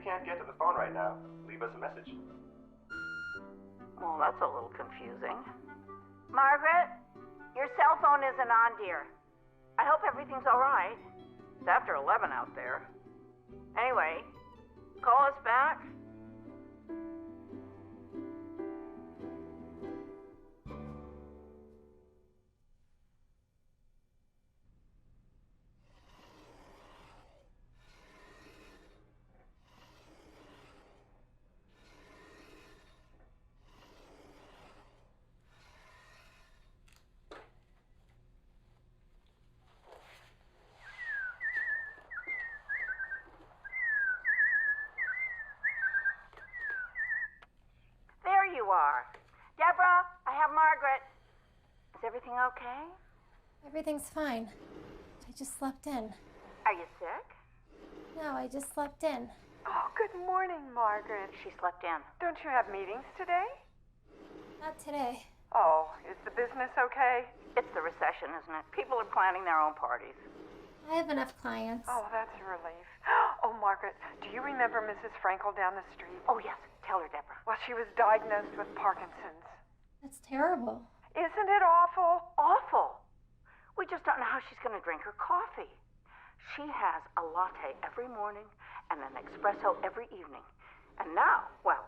Can't get to the phone right now. Leave us a message. Well, that's a little confusing. Margaret, your cell phone isn't on, dear. I hope everything's all right. It's after 11 out there. Anyway, call us back. You are. Deborah, I have Margaret. Is everything okay? Everything's fine. I just slept in. Are you sick? No, I just slept in. Oh, good morning, Margaret. She slept in. Don't you have meetings today? Not today. Oh, is the business okay? It's the recession, isn't it? People are planning their own parties. I have enough clients. Oh, that's a relief. Oh, Margaret, do you remember Mrs. Frankel down the street? Oh, yes. Tell her, Deborah. Well, she was diagnosed with Parkinson's. That's terrible. Isn't it awful? Awful. We just don't know how she's going to drink her coffee. She has a latte every morning and an espresso every evening. And now, well,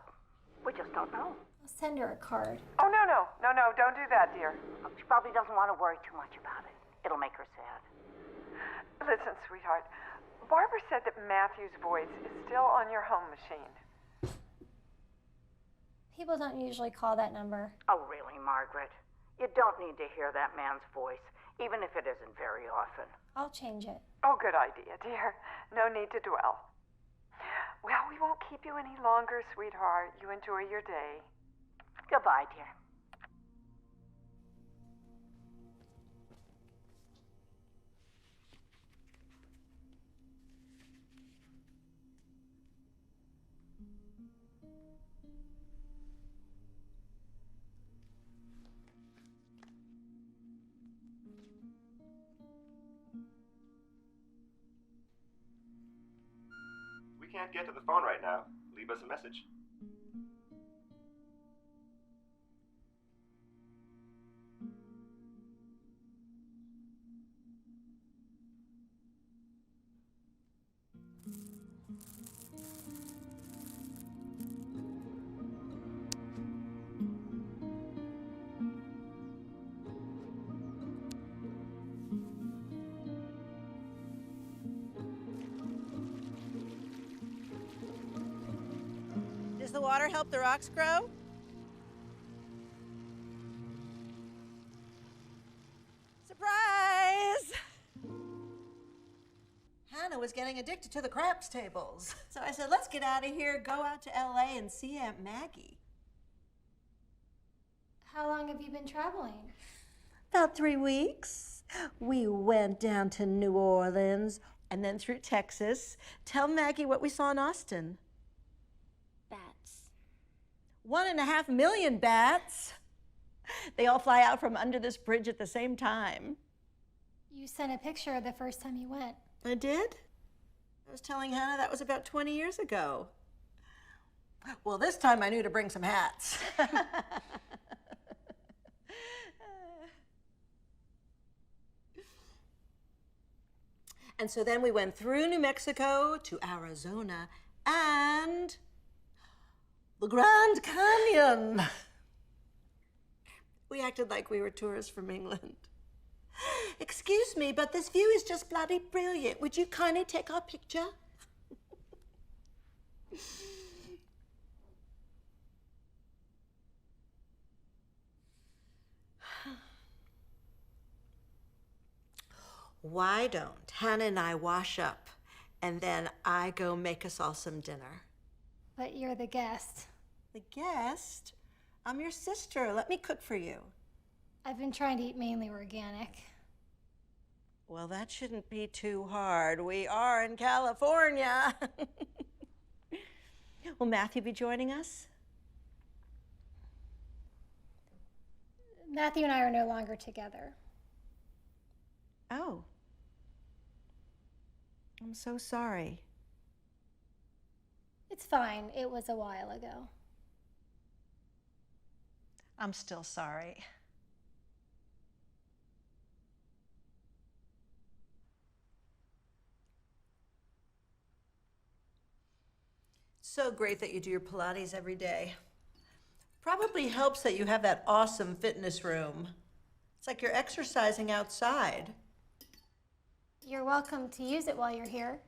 we just don't know. I'll send her a card. Oh, no, don't do that, dear. She probably doesn't want to worry too much about it. It'll make her sad. Listen, sweetheart, Barbara said that Matthew's voice is still on your home machine. People don't usually call that number. Oh, really, Margaret? You don't need to hear that man's voice, even if it isn't very often. I'll change it. Oh, good idea, dear. No need to dwell. Well, we won't keep you any longer, sweetheart. You enjoy your day. Goodbye, dear. We can't get to the phone right now. Leave us a message. Does the water help the rocks grow? Surprise! was getting addicted to the craps tables. So I said, let's get out of here, go out to LA and see Aunt Maggie. How long have you been traveling? About 3 weeks. We went down to New Orleans and then through Texas. Tell Maggie what we saw in Austin. Bats. 1.5 million bats. They all fly out from under this bridge at the same time. You sent a picture the first time you went. I did? I was telling Hannah that was about 20 years ago. Well, this time I knew to bring some hats. And so then we went through New Mexico to Arizona and the Grand Canyon. We acted like we were tourists from England. Excuse me, but this view is just bloody brilliant. Would you kindly take our picture? Why don't Hannah and I wash up and then I go make us all some dinner? But you're the guest. The guest? I'm your sister. Let me cook for you. I've been trying to eat mainly organic. Well, that shouldn't be too hard. We are in California. Will Matthew be joining us? Matthew and I are no longer together. Oh. I'm so sorry. It's fine. It was a while ago. I'm still sorry. So great that you do your Pilates every day. Probably helps that you have that awesome fitness room. It's like you're exercising outside. You're welcome to use it while you're here.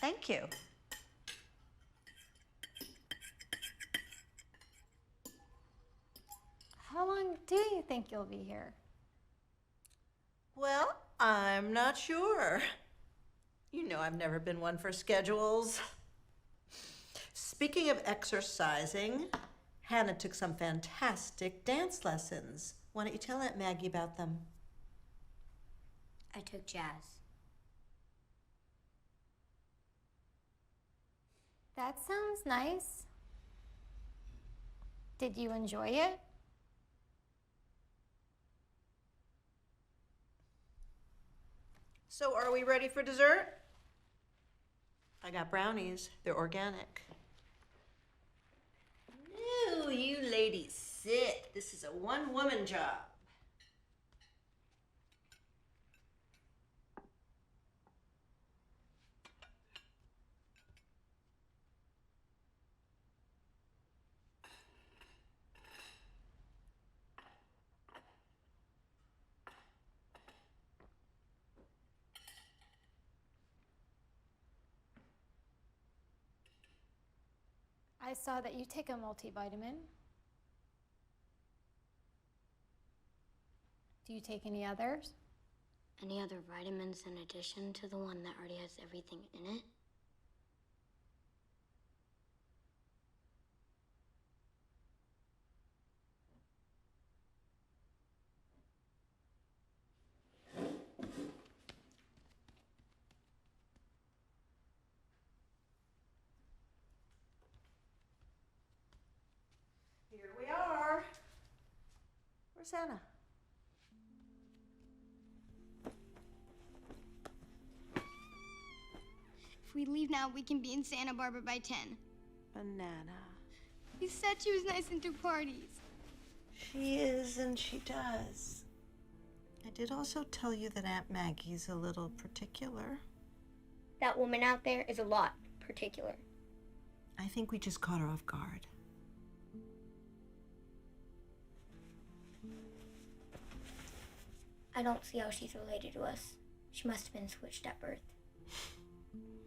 Thank you. How long do you think you'll be here? Well, I'm not sure. You know I've never been one for schedules. Speaking of exercising, Hannah took some fantastic dance lessons. Why don't you tell Aunt Maggie about them? I took jazz. That sounds nice. Did you enjoy it? So are we ready for dessert? I got brownies. They're organic. No, you ladies sit. This is a one-woman job. I saw that you take a multivitamin. Do you take any others? Any other vitamins in addition to the one that already has everything in it? Here we are. Where's Anna? If we leave now, we can be in Santa Barbara by 10. Banana. You said she was nice and threw parties. She is and she does. I did also tell you that Aunt Maggie's a little particular. That woman out there is a lot particular. I think we just caught her off guard. I don't see how she's related to us. She must have been switched at birth.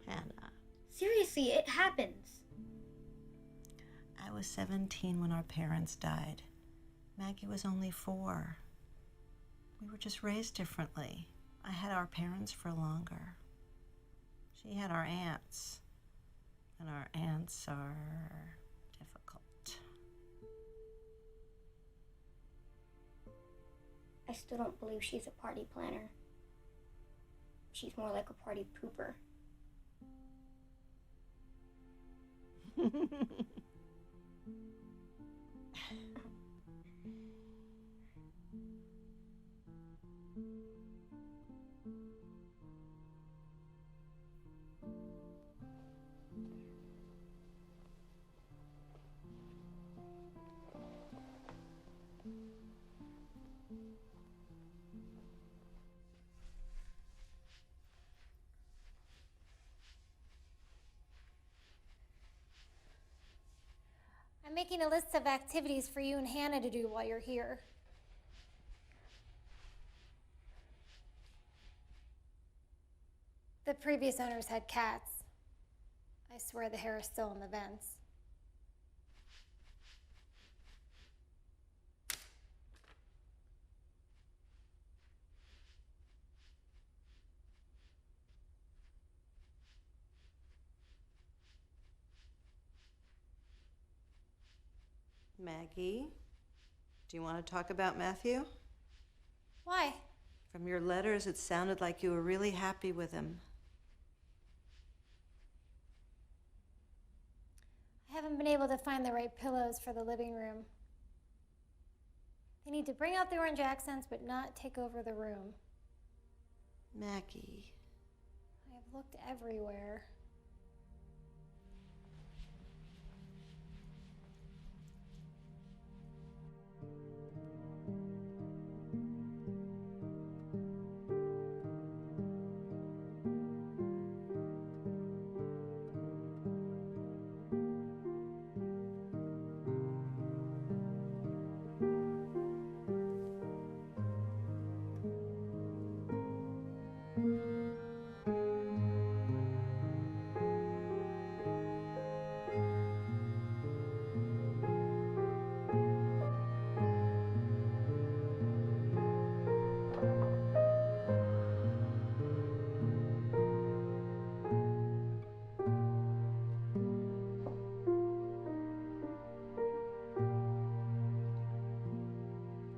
Hannah. Seriously, it happens. I was 17 when our parents died. Maggie was only 4. We were just raised differently. I had our parents for longer. She had our aunts. And our aunts are difficult. I still don't believe she's a party planner. She's more like a party pooper. I'm making a list of activities for you and Hannah to do while you're here. The previous owners had cats. I swear the hair is still in the vents. Maggie, do you want to talk about Matthew? Why? From your letters, it sounded like you were really happy with him. I haven't been able to find the right pillows for the living room. They need to bring out the orange accents, but not take over the room. Maggie. I have looked everywhere.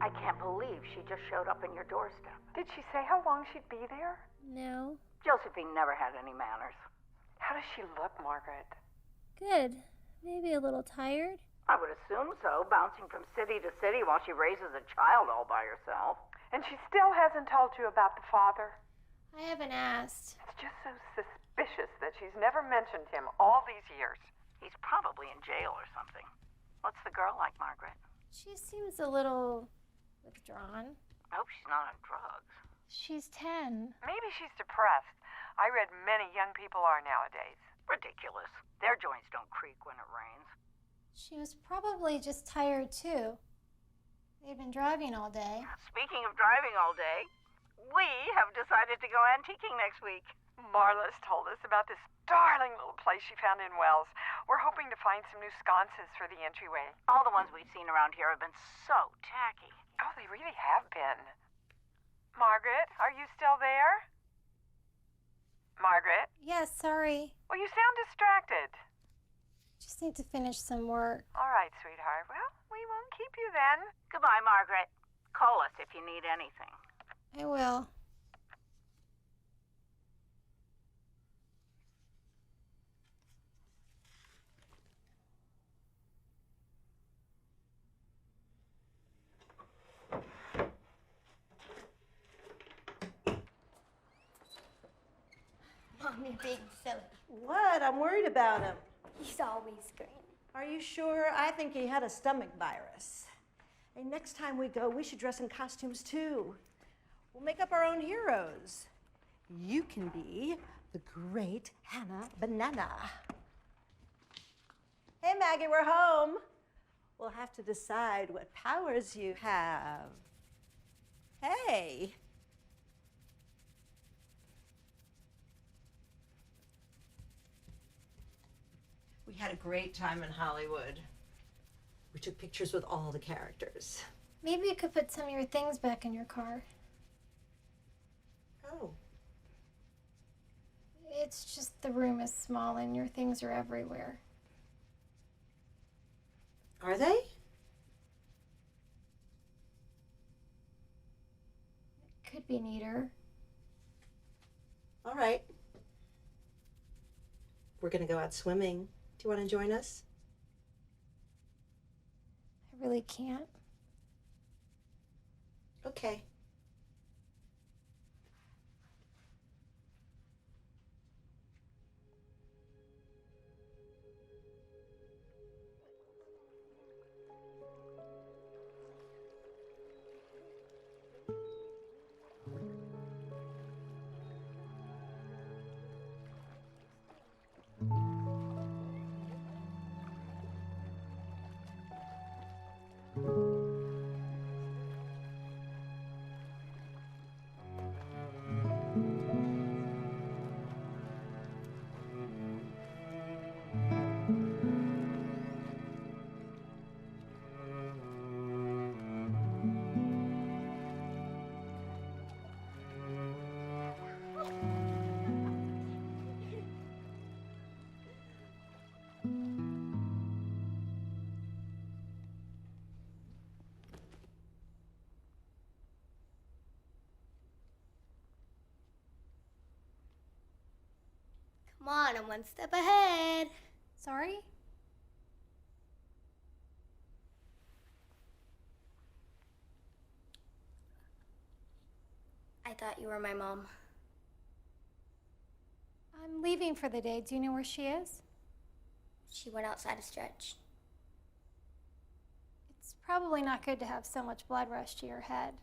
I can't believe she just showed up on your doorstep. Did she say how long she'd be there? No. Josephine never had any manners. How does she look, Margaret? Good. Maybe a little tired. I would assume so, bouncing from city to city while she raises a child all by herself. And she still hasn't told you about the father? I haven't asked. It's just so suspicious that she's never mentioned him all these years. He's probably in jail or something. What's the girl like, Margaret? She seems a little withdrawn. I hope she's not on drugs. She's 10. Maybe she's depressed. I read many young people are nowadays. Ridiculous. Their joints don't creak when it rains. She was probably just tired too. They've been driving all day. Speaking of driving all day, we have decided to go antiquing next week. Marla's told us about this darling little place she found in Wells. We're hoping to find some new sconces for the entryway. All the ones we've seen around here have been so tacky. Oh, they really have been. Margaret, are you still there? Margaret? Yes, sorry. Well, you sound distracted. Just need to finish some work. All right, sweetheart. Well, we won't keep you then. Goodbye, Margaret. Call us if you need anything. I will. Mom, you're being silly. What? I'm worried about him. He's always green. Are you sure? I think he had a stomach virus. Hey, next time we go, we should dress in costumes too. We'll make up our own heroes. You can be the great Hannah Banana. Hey, Maggie, we're home. We'll have to decide what powers you have. Hey. We had a great time in Hollywood. We took pictures with all the characters. Maybe you could put some of your things back in your car. Oh. It's just the room is small and your things are everywhere. Are they? It could be neater. All right. We're gonna go out swimming. Do you want to join us? I really can't. Okay. Come on, I'm one step ahead. Sorry? I thought you were my mom. I'm leaving for the day. Do you know where she is? She went outside to stretch. It's probably not good to have so much blood rush to your head.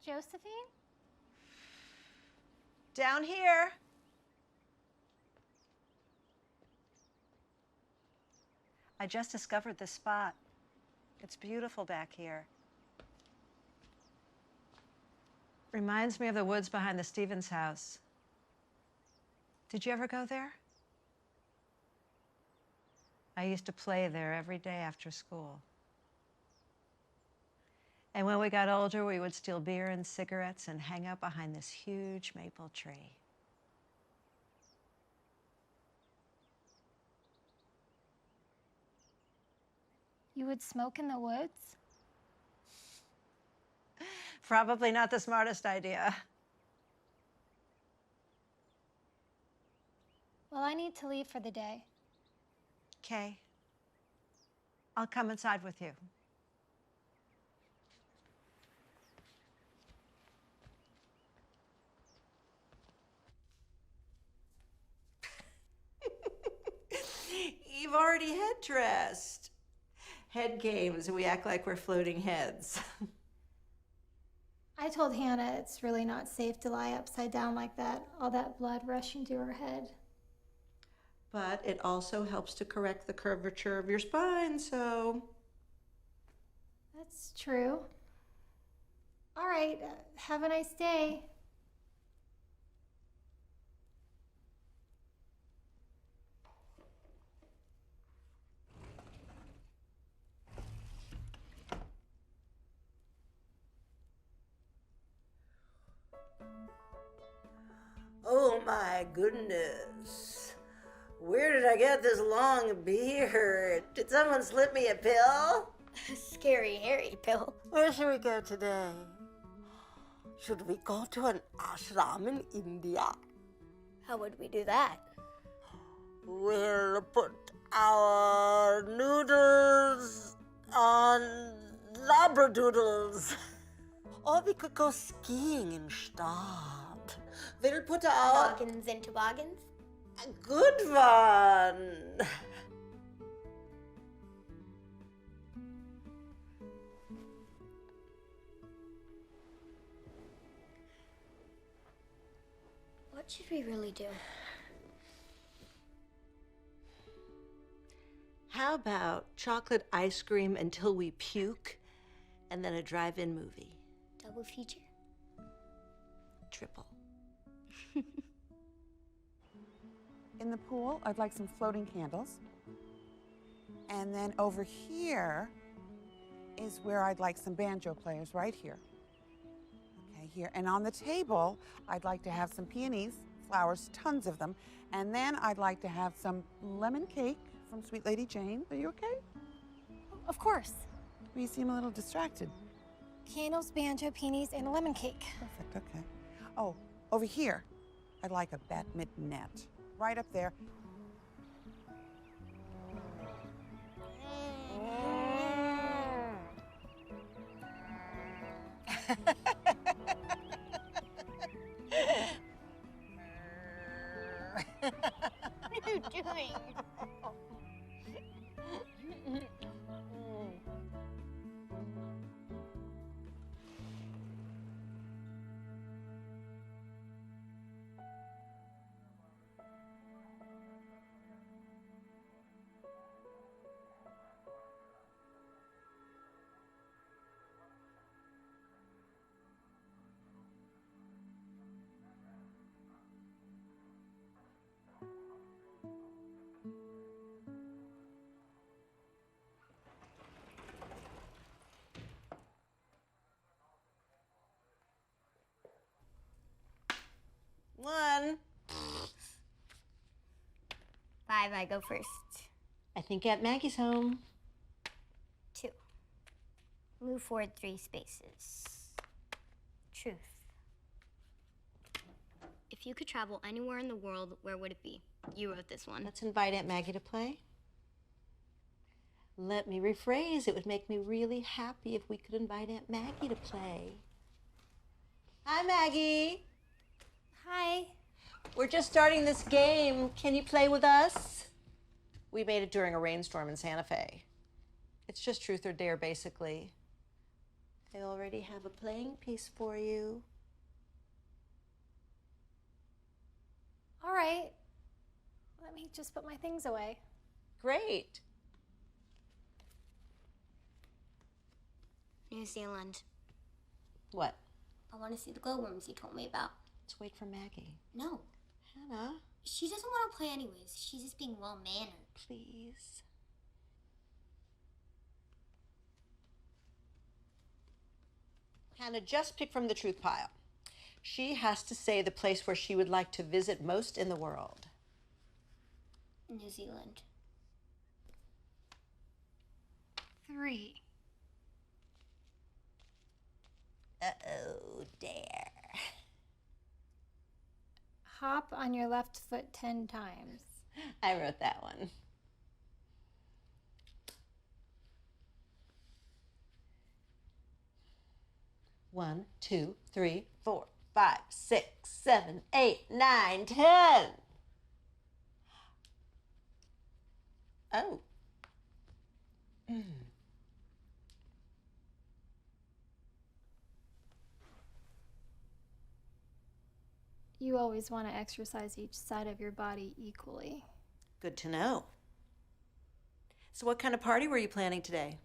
Josephine? Down here. I just discovered this spot. It's beautiful back here. Reminds me of the woods behind the Stevens house. Did you ever go there? I used to play there every day after school. And when we got older, we would steal beer and cigarettes and hang out behind this huge maple tree. You would smoke in the woods? Probably not the smartest idea. Well, I need to leave for the day. Okay. I'll come inside with you. You've already head dressed. Head games, we act like we're floating heads. I told Hannah it's really not safe to lie upside down like that, all that blood rushing to her head. But it also helps to correct the curvature of your spine, so... That's true. All right, have a nice day. Oh my goodness. Where did I get this long beard? Did someone slip me a pill? Scary Harry pill. Where should we go today? Should we go to an ashram in India? How would we do that? We'll put our noodles on labradoodles. Or we could go skiing instead. We'll put our... Noggins and toboggans? A good one. What should we really do? How about chocolate ice cream until we puke, and then a drive-in movie? Double feature? Triple. in the pool, I'd like some floating candles. And then over here is where I'd like some banjo players, right here. Okay, here. And on the table, I'd like to have some peonies, flowers, tons of them. And then I'd like to have some lemon cake from Sweet Lady Jane. Are you okay? Of course. Well, you seem a little distracted. Candles, banjo, peonies, and a lemon cake. Perfect, okay. Oh, over here, I'd like a badmintonette. Right up there. What are you doing? One. 5, I go first. I think Aunt Maggie's home. 2. Move forward 3 spaces. Truth. If you could travel anywhere in the world, where would it be? You wrote this one. Let's invite Aunt Maggie to play. Let me rephrase. It would make me really happy if we could invite Aunt Maggie to play. Hi, Maggie. Hi. We're just starting this game. Can you play with us? We made it during a rainstorm in Santa Fe. It's just truth or dare, basically. I already have a playing piece for you. All right. Let me just put my things away. Great. New Zealand. What? I want to see the glowworms you told me about. Let's wait for Maggie. No. Hannah, She doesn't want to play anyways. She's just being well-mannered. please. Hannah, just pick from the truth pile. She has to say the place where she would like to visit most in the world. New Zealand. 3. Uh-oh, dare. Hop on your left foot 10 times. I wrote that one. One, 2, 3, 4, 5, 6, 7, 8, 9, 10. Oh. You always want to exercise each side of your body equally. Good to know. So what kind of party were you planning today?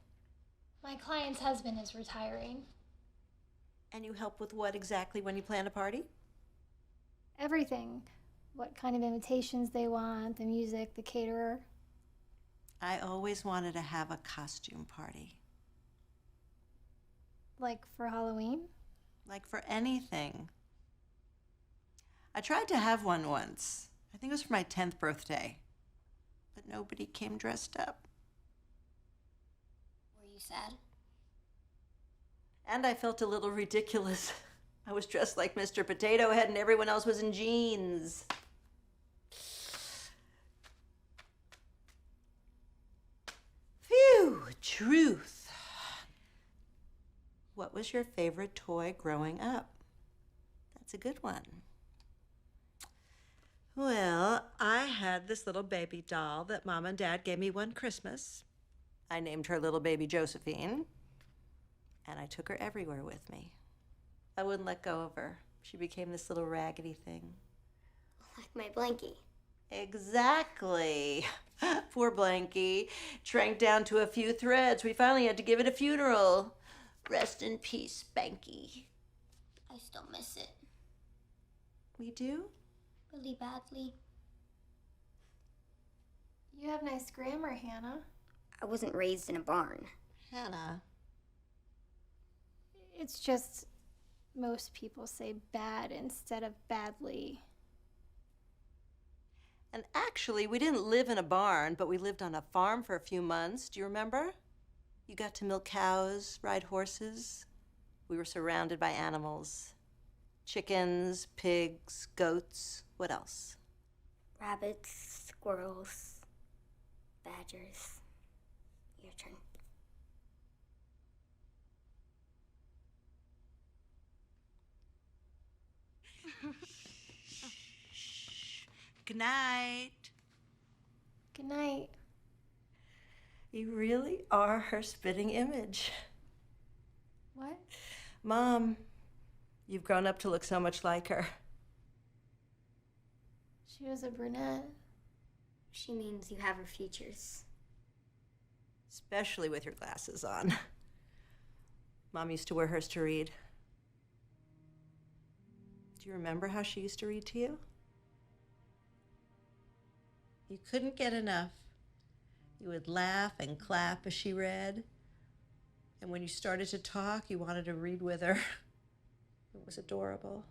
My client's husband is retiring. And you help with what exactly when you plan a party? Everything. What kind of invitations they want, the music, the caterer. I always wanted to have a costume party. Like for Halloween? Like for anything. I tried to have one once. I think it was for my 10th birthday. But nobody came dressed up. Were you sad? And I felt a little ridiculous. I was dressed like Mr. Potato Head and everyone else was in jeans. Phew, truth. What was your favorite toy growing up? That's a good one. Well, I had this little baby doll that Mom and Dad gave me one Christmas. I named her little baby Josephine, and I took her everywhere with me. I wouldn't let go of her. She became this little raggedy thing. Like my blankie. Exactly. Poor Blanky. Shrank down to a few threads. We finally had to give it a funeral. Rest in peace, Spanky. I still miss it. We do? Really badly. You have nice grammar, Hannah. I wasn't raised in a barn. Hannah. It's just most people say bad instead of badly. And actually, we didn't live in a barn, but we lived on a farm for a few months. Do you remember? You got to milk cows, ride horses. We were surrounded by animals. Chickens, pigs, goats. What else? Rabbits, squirrels, badgers. Your turn. Good night. Good night. You really are her spitting image. What? Mom, you've grown up to look so much like her. She was a brunette. She means you have her features. Especially with your glasses on. Mom used to wear hers to read. Do you remember how she used to read to you? You couldn't get enough. You would laugh and clap as she read. And when you started to talk, you wanted to read with her. It was adorable.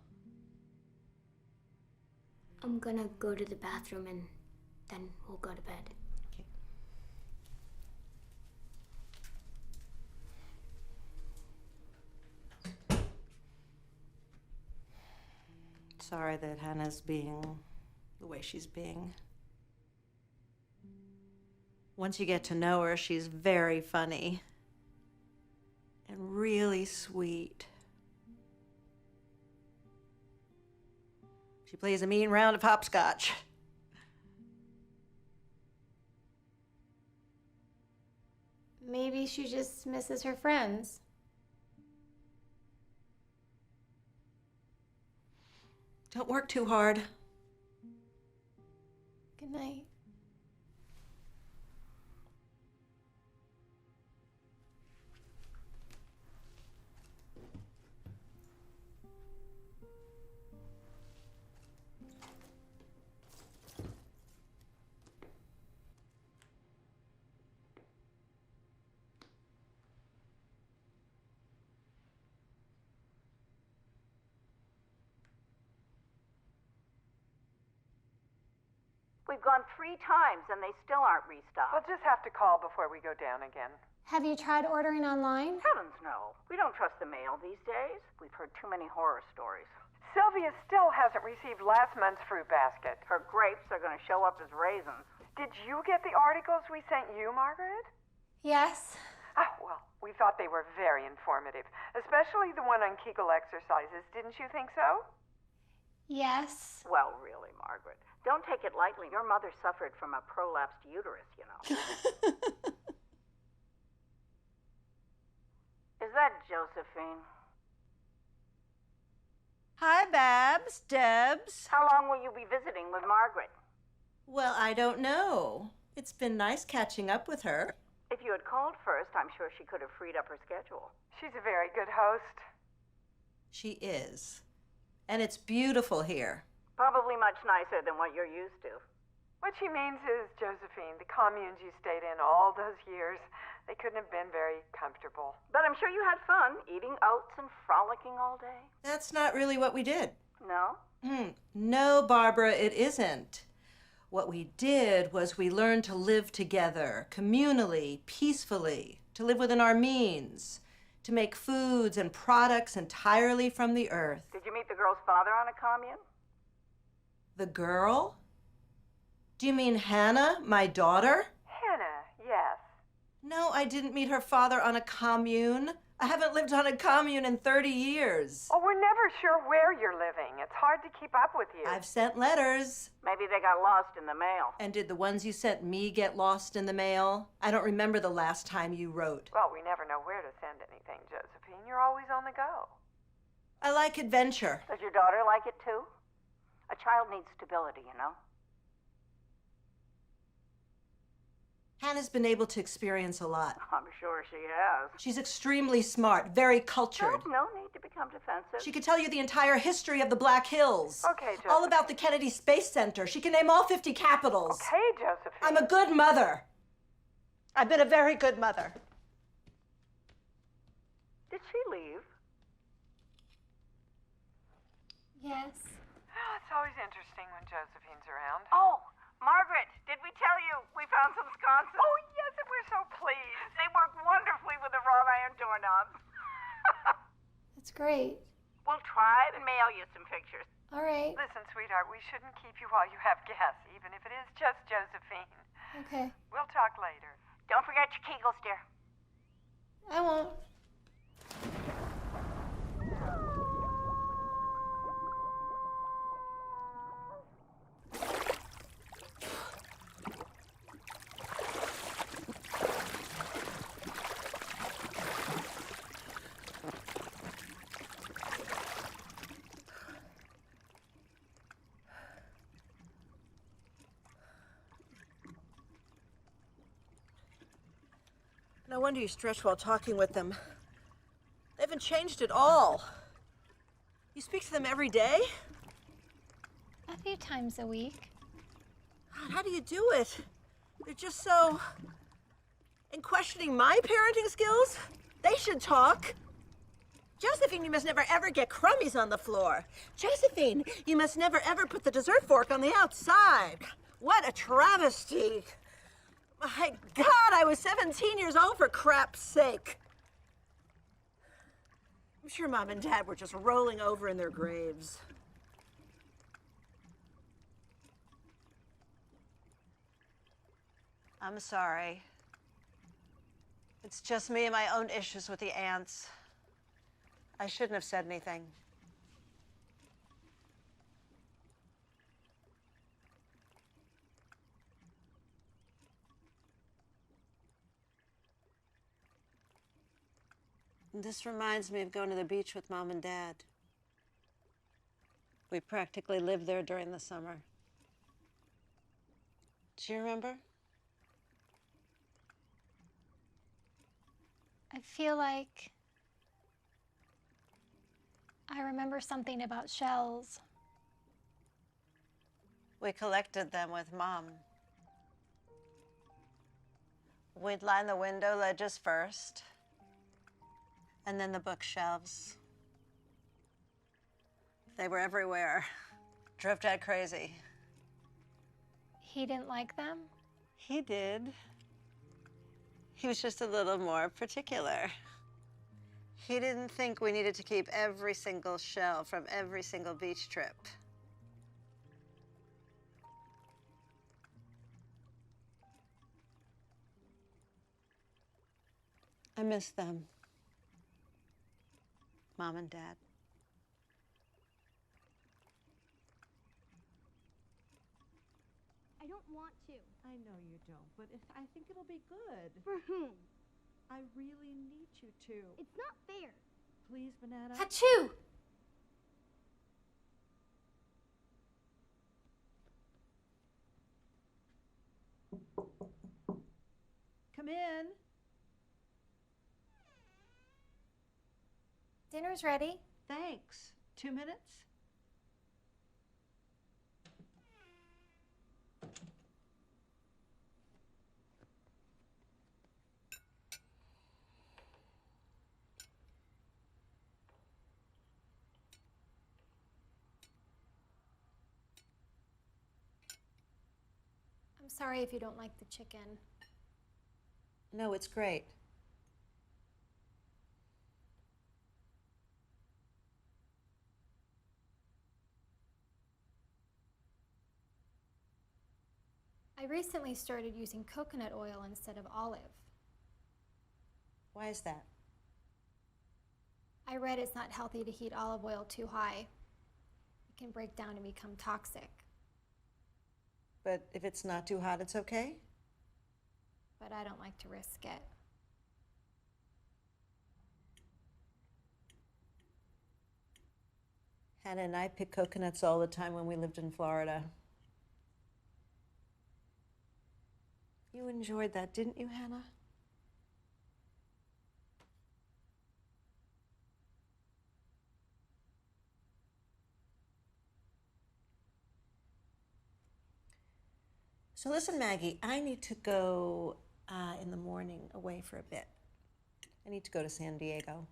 I'm gonna go to the bathroom and then we'll go to bed. Okay. Sorry that Hannah's being the way she's being. Once you get to know her, she's very funny and really sweet. She plays a mean round of hopscotch. Maybe she just misses her friends. Don't work too hard. Good night. We've gone 3 times and they still aren't restocked. We'll just have to call before we go down again. Have you tried ordering online? Heavens no. We don't trust the mail these days. We've heard too many horror stories. Sylvia still hasn't received last month's fruit basket. Her grapes are going to show up as raisins. Did you get the articles we sent you, Margaret? Yes. Oh, well, we thought they were very informative, especially the one on Kegel exercises. Didn't you think so? Yes. Well, really, Margaret. Don't take it lightly. Your mother suffered from a prolapsed uterus, you know. Is that Josephine? Hi, Babs, Debs. How long will you be visiting with Margaret? Well, I don't know. It's been nice catching up with her. If you had called first, I'm sure she could have freed up her schedule. She's a very good host. She is. And it's beautiful here. Probably much nicer than what you're used to. What she means is, Josephine, the communes you stayed in all those years, they couldn't have been very comfortable. But I'm sure you had fun, eating oats and frolicking all day. That's not really what we did. No? No, Barbara, it isn't. What we did was we learned to live together, communally, peacefully, to live within our means, to make foods and products entirely from the earth. Did you meet the girl's father on a commune? The girl? Do you mean Hannah, my daughter? Hannah, yes. No, I didn't meet her father on a commune. I haven't lived on a commune in 30 years. Oh, we're never sure where you're living. It's hard to keep up with you. I've sent letters. Maybe they got lost in the mail. And did the ones you sent me get lost in the mail? I don't remember the last time you wrote. Well, we never know where to send anything, Josephine. You're always on the go. I like adventure. Does your daughter like it too? A child needs stability, you know. Hannah's been able to experience a lot. I'm sure she has. She's extremely smart, very cultured. No need to become defensive. She could tell you the entire history of the Black Hills. Okay, Josephine. All about the Kennedy Space Center. She can name all 50 capitals. Okay, Josephine. I'm a good mother. I've been a very good mother. Did she leave? Yes. Oh, it's always interesting when Josephine's around. Oh, Margaret, did we tell you we found some sconces? Oh, yes, and we're so pleased. They work wonderfully with the wrought iron doorknobs. That's great. We'll try and mail you some pictures. All right. Listen, sweetheart, we shouldn't keep you while you have guests, even if it is just Josephine. Okay. We'll talk later. Don't forget your Kegels, dear. I won't. No wonder you stretch while talking with them. They haven't changed at all. You speak to them every day? A few times a week. God, how do you do it? They're just so... In questioning my parenting skills, they should talk. Josephine, you must never ever get crummies on the floor. Josephine, you must never ever put the dessert fork on the outside. What a travesty. My God, I was 17 years old for crap's sake. I'm sure Mom and Dad were just rolling over in their graves. I'm sorry. It's just me and my own issues with the aunts. I shouldn't have said anything. This reminds me of going to the beach with Mom and Dad. We practically lived there during the summer. Do you remember? I feel like I remember something about shells. We collected them with Mom. We'd line the window ledges first, and then the bookshelves. They were everywhere. Drove Dad crazy. He didn't like them? He did. He was just a little more particular. He didn't think we needed to keep every single shell from every single beach trip. I miss them. Mom and Dad. I don't want to. I know you don't, but I think it'll be good. For whom? I really need you to. It's not fair. Please, Banana. Achoo! Come in. Dinner's ready. Thanks. 2 minutes? I'm sorry if you don't like the chicken. No, it's great. I recently started using coconut oil instead of olive. Why is that? I read it's not healthy to heat olive oil too high. It can break down and become toxic. But if it's not too hot, it's okay? But I don't like to risk it. Hannah and I picked coconuts all the time when we lived in Florida. You enjoyed that, didn't you, Hannah? So listen, Maggie, I need to go in the morning away for a bit. I need to go to San Diego.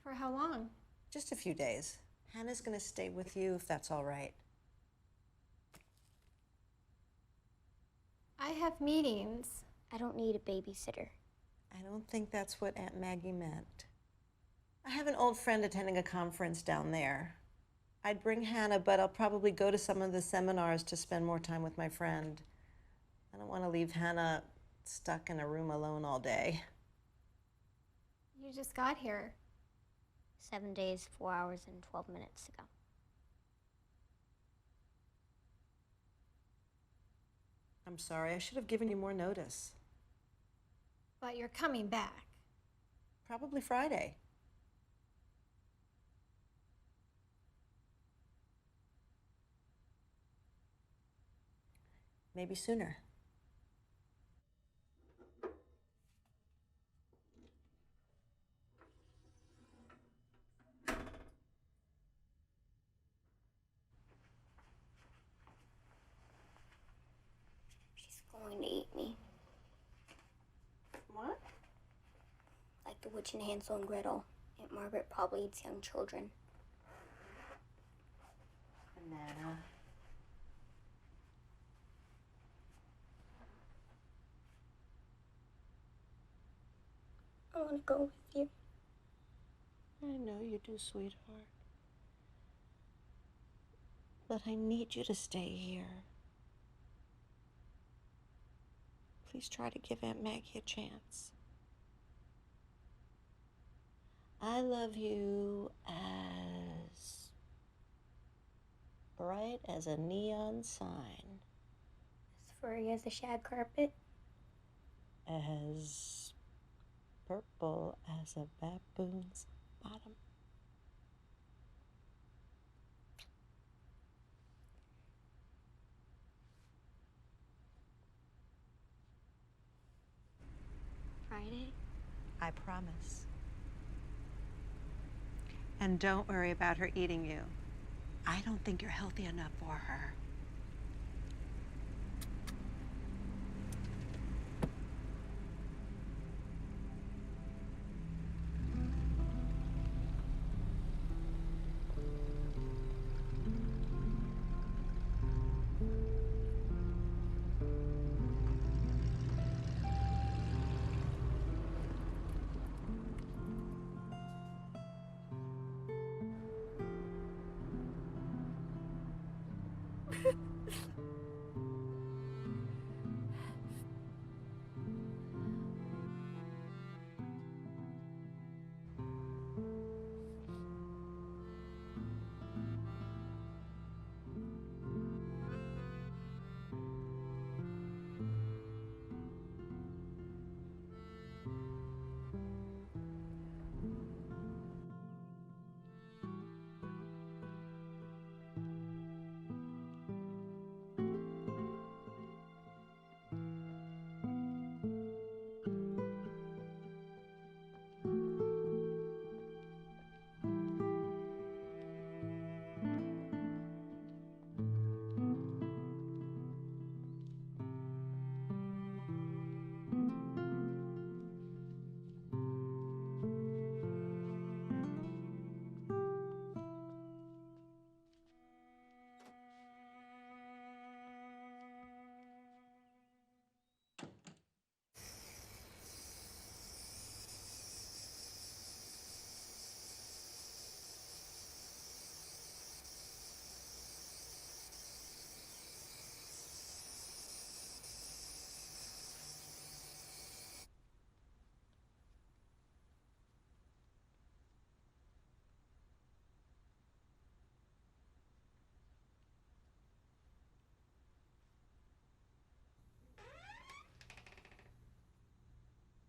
For how long? Just a few days. Hannah's gonna stay with you if that's all right. I have meetings. I don't need a babysitter. I don't think that's what Aunt Maggie meant. I have an old friend attending a conference down there. I'd bring Hannah, but I'll probably go to some of the seminars to spend more time with my friend. I don't want to leave Hannah stuck in a room alone all day. You just got here. 7 days, 4 hours, and 12 minutes ago. I'm sorry, I should have given you more notice. But you're coming back. Probably Friday. Maybe sooner. She's going to eat me. What? Like the witch in Hansel and Gretel. Aunt Margaret probably eats young children. Banana. I want to go with you. I know you do, sweetheart. But I need you to stay here. Please try to give Aunt Maggie a chance. I love you as bright as a neon sign. As furry as a shag carpet. As purple as a baboon's bottom. Friday? I promise. And don't worry about her eating you. I don't think you're healthy enough for her.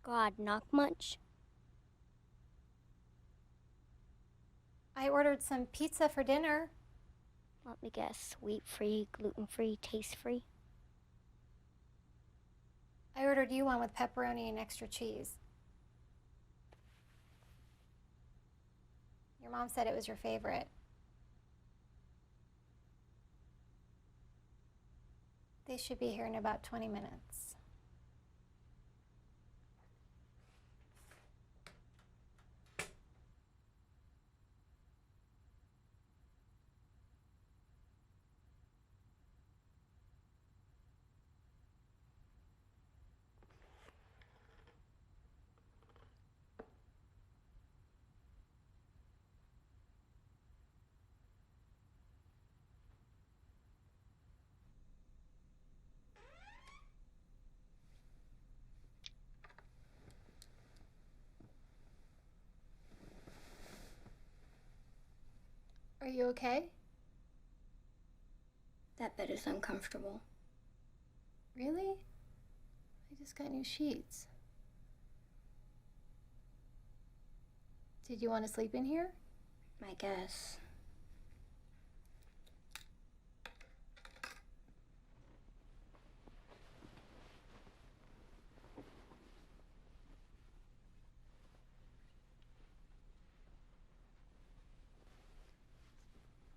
God, knock much? I ordered some pizza for dinner. Let me guess, wheat-free, gluten-free, taste-free? I ordered you one with pepperoni and extra cheese. Your mom said it was your favorite. They should be here in about 20 minutes. Are you okay? That bed is uncomfortable. Really? I just got new sheets. Did you want to sleep in here? I guess.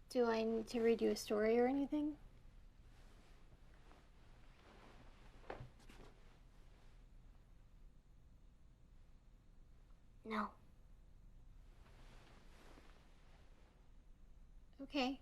Do I need to read you a story or anything? No. Okay.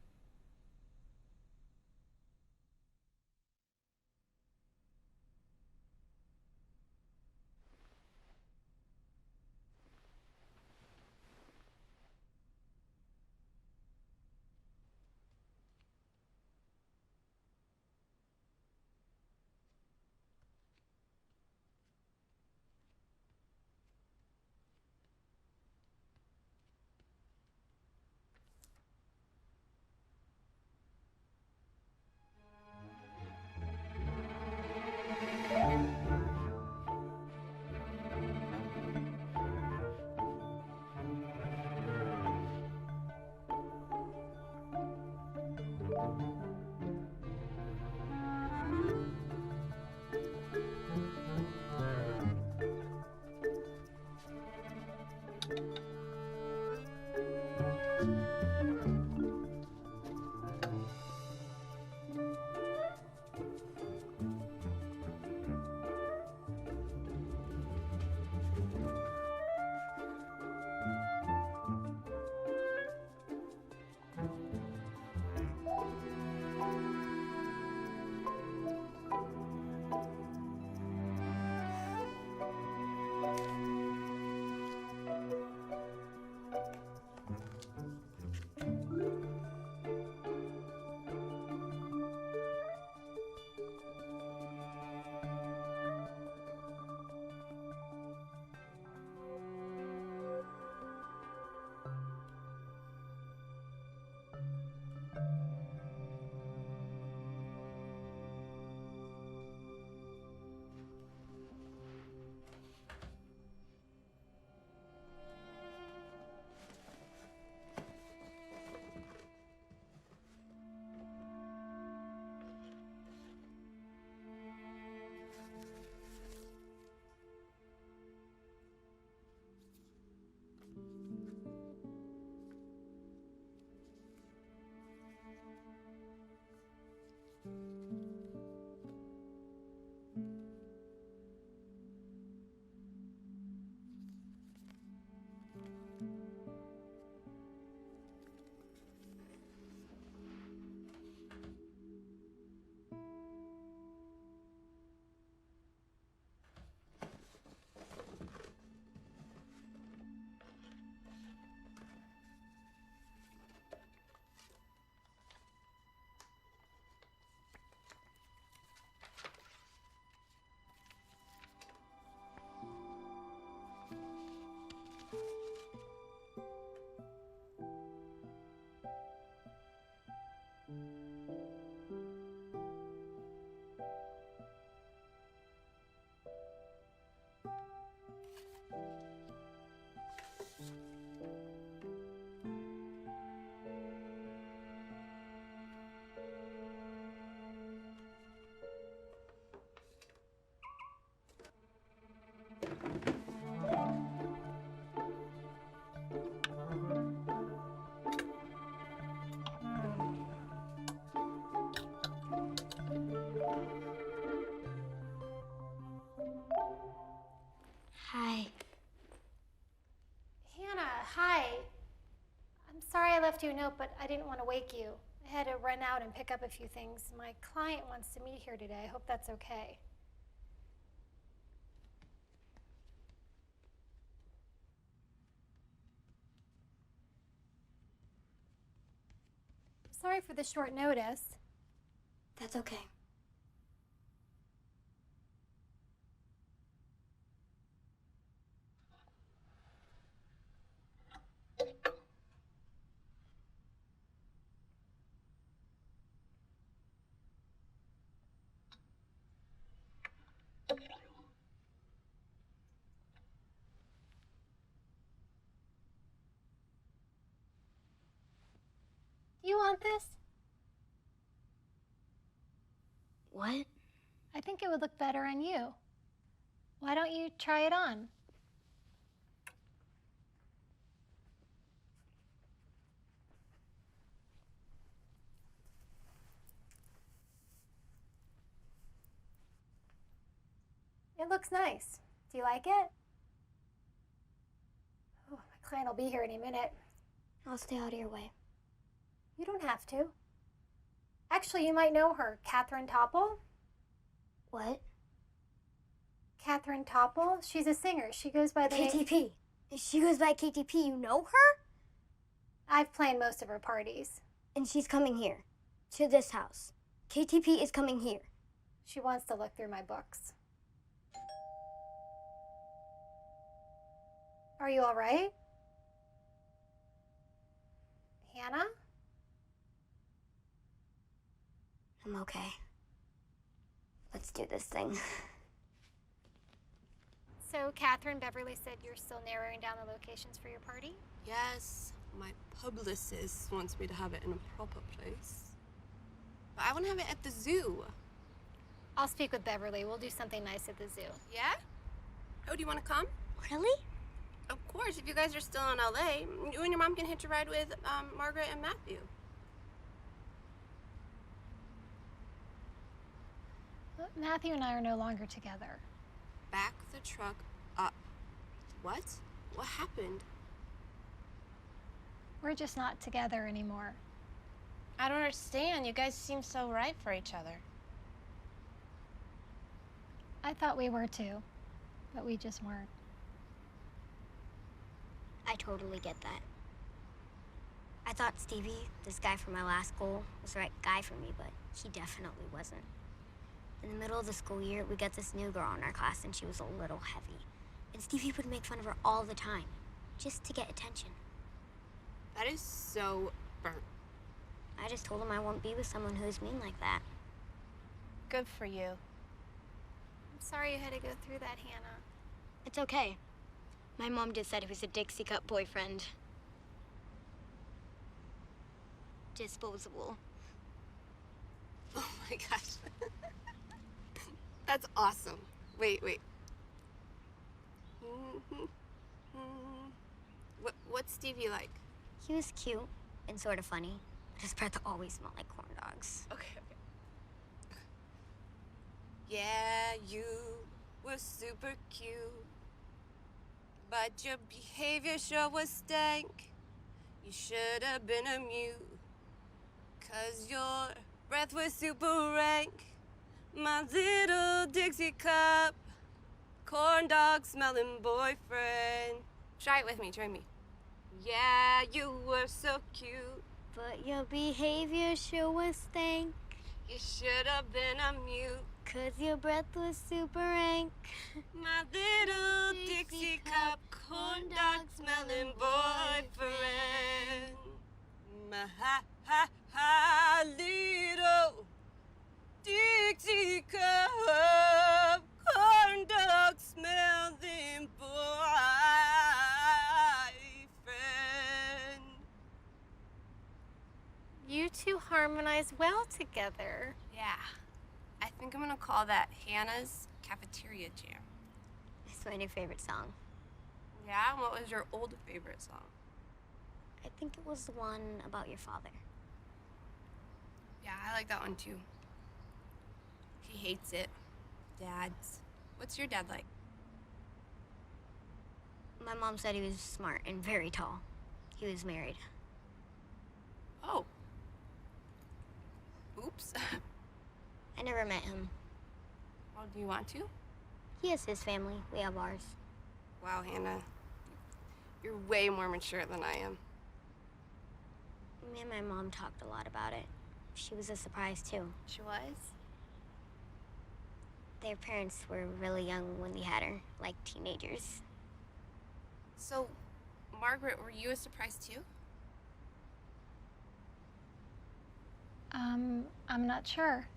left you a note, but I didn't want to wake you. I had to run out and pick up a few things. My client wants to meet here today. I hope that's okay. Sorry for the short notice. That's okay. Do you want this? What? I think it would look better on you. Why don't you try it on? It looks nice. Do you like it? Oh, my client will be here any minute. I'll stay out of your way. You don't have to. Actually, you might know her, Catherine Topple. What? Catherine Topple. She's a singer. She goes by the name... KTP. She goes by KTP. You know her? I've planned most of her parties. And she's coming here. To this house. KTP is coming here. She wants to look through my books. Are you all right? Hannah? I'm okay. Let's do this thing. So, Catherine, Beverly said you're still narrowing down the locations for your party? Yes, my publicist wants me to have it in a proper place. But I want to have it at the zoo. I'll speak with Beverly. We'll do something nice at the zoo. Yeah? Oh, do you want to come? Really? Of course, if you guys are still in LA, you and your mom can hitch a ride with Margaret and Matthew. Matthew and I are no longer together. Back the truck up. What? What happened? We're just not together anymore. I don't understand. You guys seem so right for each other. I thought we were too, but we just weren't. I totally get that. I thought Stevie, this guy from my last school, was the right guy for me, but he definitely wasn't. In the middle of the school year, we got this new girl in our class, and she was a little heavy. And Stevie would make fun of her all the time, just to get attention. That is so burnt. I just told him I won't be with someone who's mean like that. Good for you. I'm sorry you had to go through that, Hannah. It's okay. My mom just said he was a Dixie Cup boyfriend. Disposable. Oh my gosh. That's awesome. Wait. What's Stevie like? He was cute and sort of funny, but his breath always smelled like corn dogs. Okay. Yeah, you were super cute, but your behavior sure was stank. You should have been a mute, 'cause your breath was super rank. My little Dixie cup, corn dog smelling boyfriend. Try it with me, try me. Yeah, you were so cute, But your behavior sure was stank, you should have been a mute. 'cause your breath was super rank. My little Dixie cup, corn dog smelling boyfriend. My little Dixie cup, corn dog smelling boyfriend. You two harmonize well together. Yeah, I think I'm gonna call that Hannah's Cafeteria Jam. It's my new favorite song. Yeah, and what was your old favorite song? I think it was the one about your father. Yeah, I like that one too. He hates it. Dads. What's your dad like? My mom said he was smart and very tall. He was married. Oops. I never met him. Well, do you want to? He has his family. We have ours. Wow, Hannah. You're way more mature than I am. Me and my mom talked a lot about it. She was a surprise, too. She was? Their parents were really young when they had her, like teenagers. So, Margaret, were you a surprise too? I'm not sure.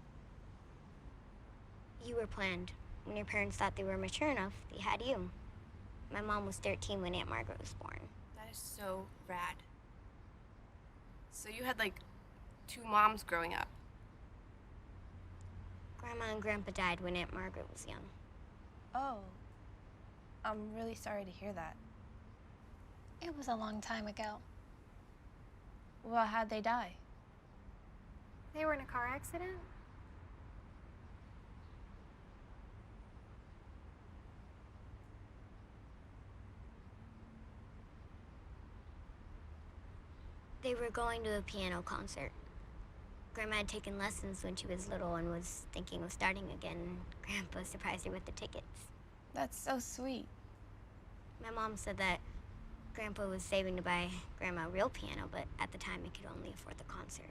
You were planned. When your parents thought they were mature enough, they had you. My mom was 13 when Aunt Margaret was born. That is so rad. So you had like 2 moms growing up. Grandma and Grandpa died when Aunt Margaret was young. Oh. I'm really sorry to hear that. It was a long time ago. Well, how'd they die? They were in a car accident? They were going to a piano concert. Grandma had taken lessons when she was little and was thinking of starting again. Grandpa surprised her with the tickets. That's so sweet. My mom said that Grandpa was saving to buy Grandma a real piano, but at the time he could only afford the concert.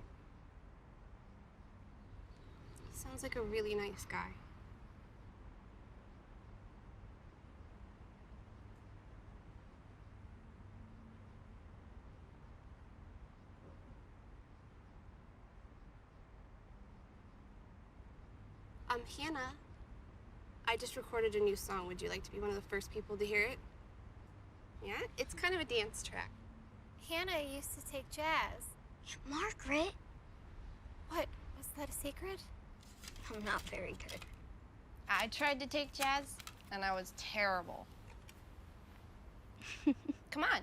He sounds like a really nice guy. Hannah, I just recorded a new song. Would you like to be one of the first people to hear it? Yeah? It's kind of a dance track. Hannah used to take jazz. Margaret! What? Was that a secret? I'm not very good. I tried to take jazz, and I was terrible. Come on.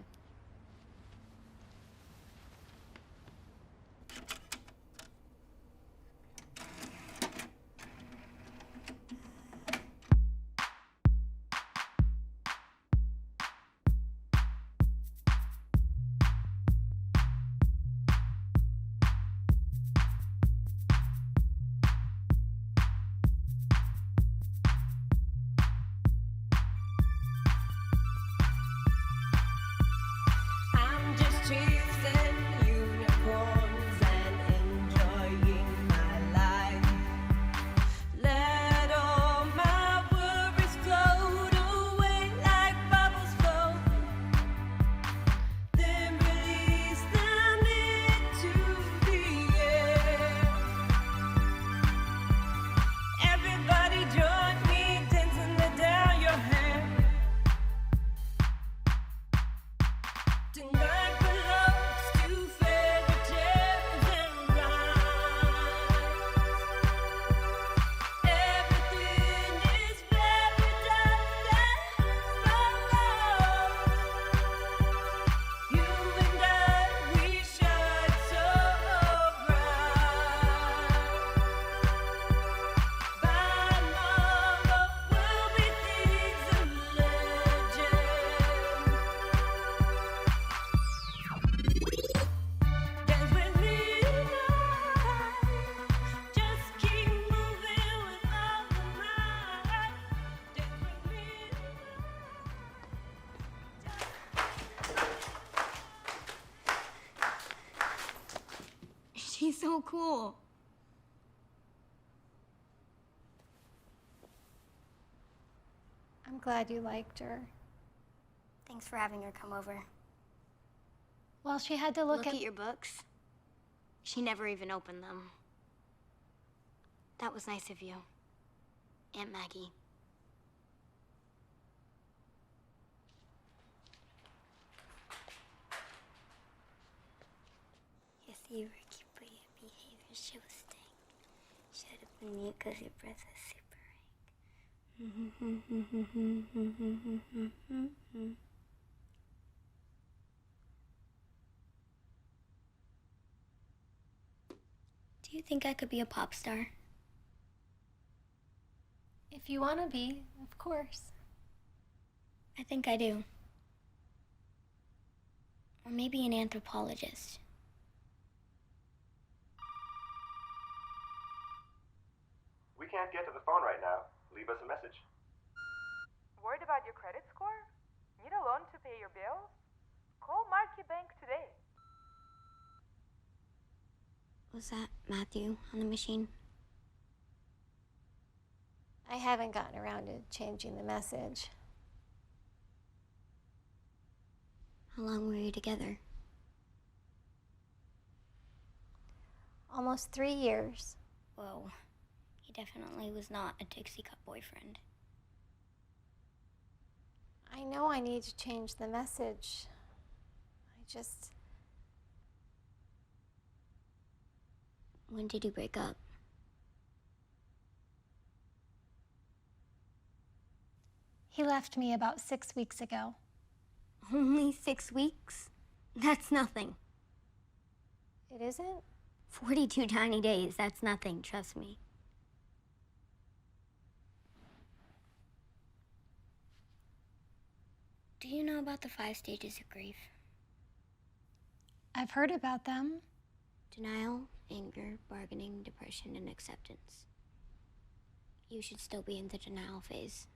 She's so cool. I'm glad you liked her. Thanks for having her come over. Well, she had to look at your books. She never even opened them. That was nice of you, Aunt Maggie. Yes, you were cute, but your behavior should stink. Should have been mute because your breath was super rank. Do you think I could be a pop star? If you want to be, of course. I think I do. Or maybe an anthropologist. We can't get to the phone right now. Leave us a message. Worried about your credit score? Need a loan to pay your bills? Call Marky Bank today. Was that Matthew on the machine? I haven't gotten around to changing the message. How long were you together? Almost 3 years. Whoa. He definitely was not a Dixie Cup boyfriend. I know I need to change the message. When did you break up? He left me about 6 weeks ago. Only 6 weeks? That's nothing. It isn't? 42 tiny days, that's nothing, trust me. Do you know about the 5 stages of grief? I've heard about them. Denial, anger, bargaining, depression, and acceptance. You should still be in the denial phase.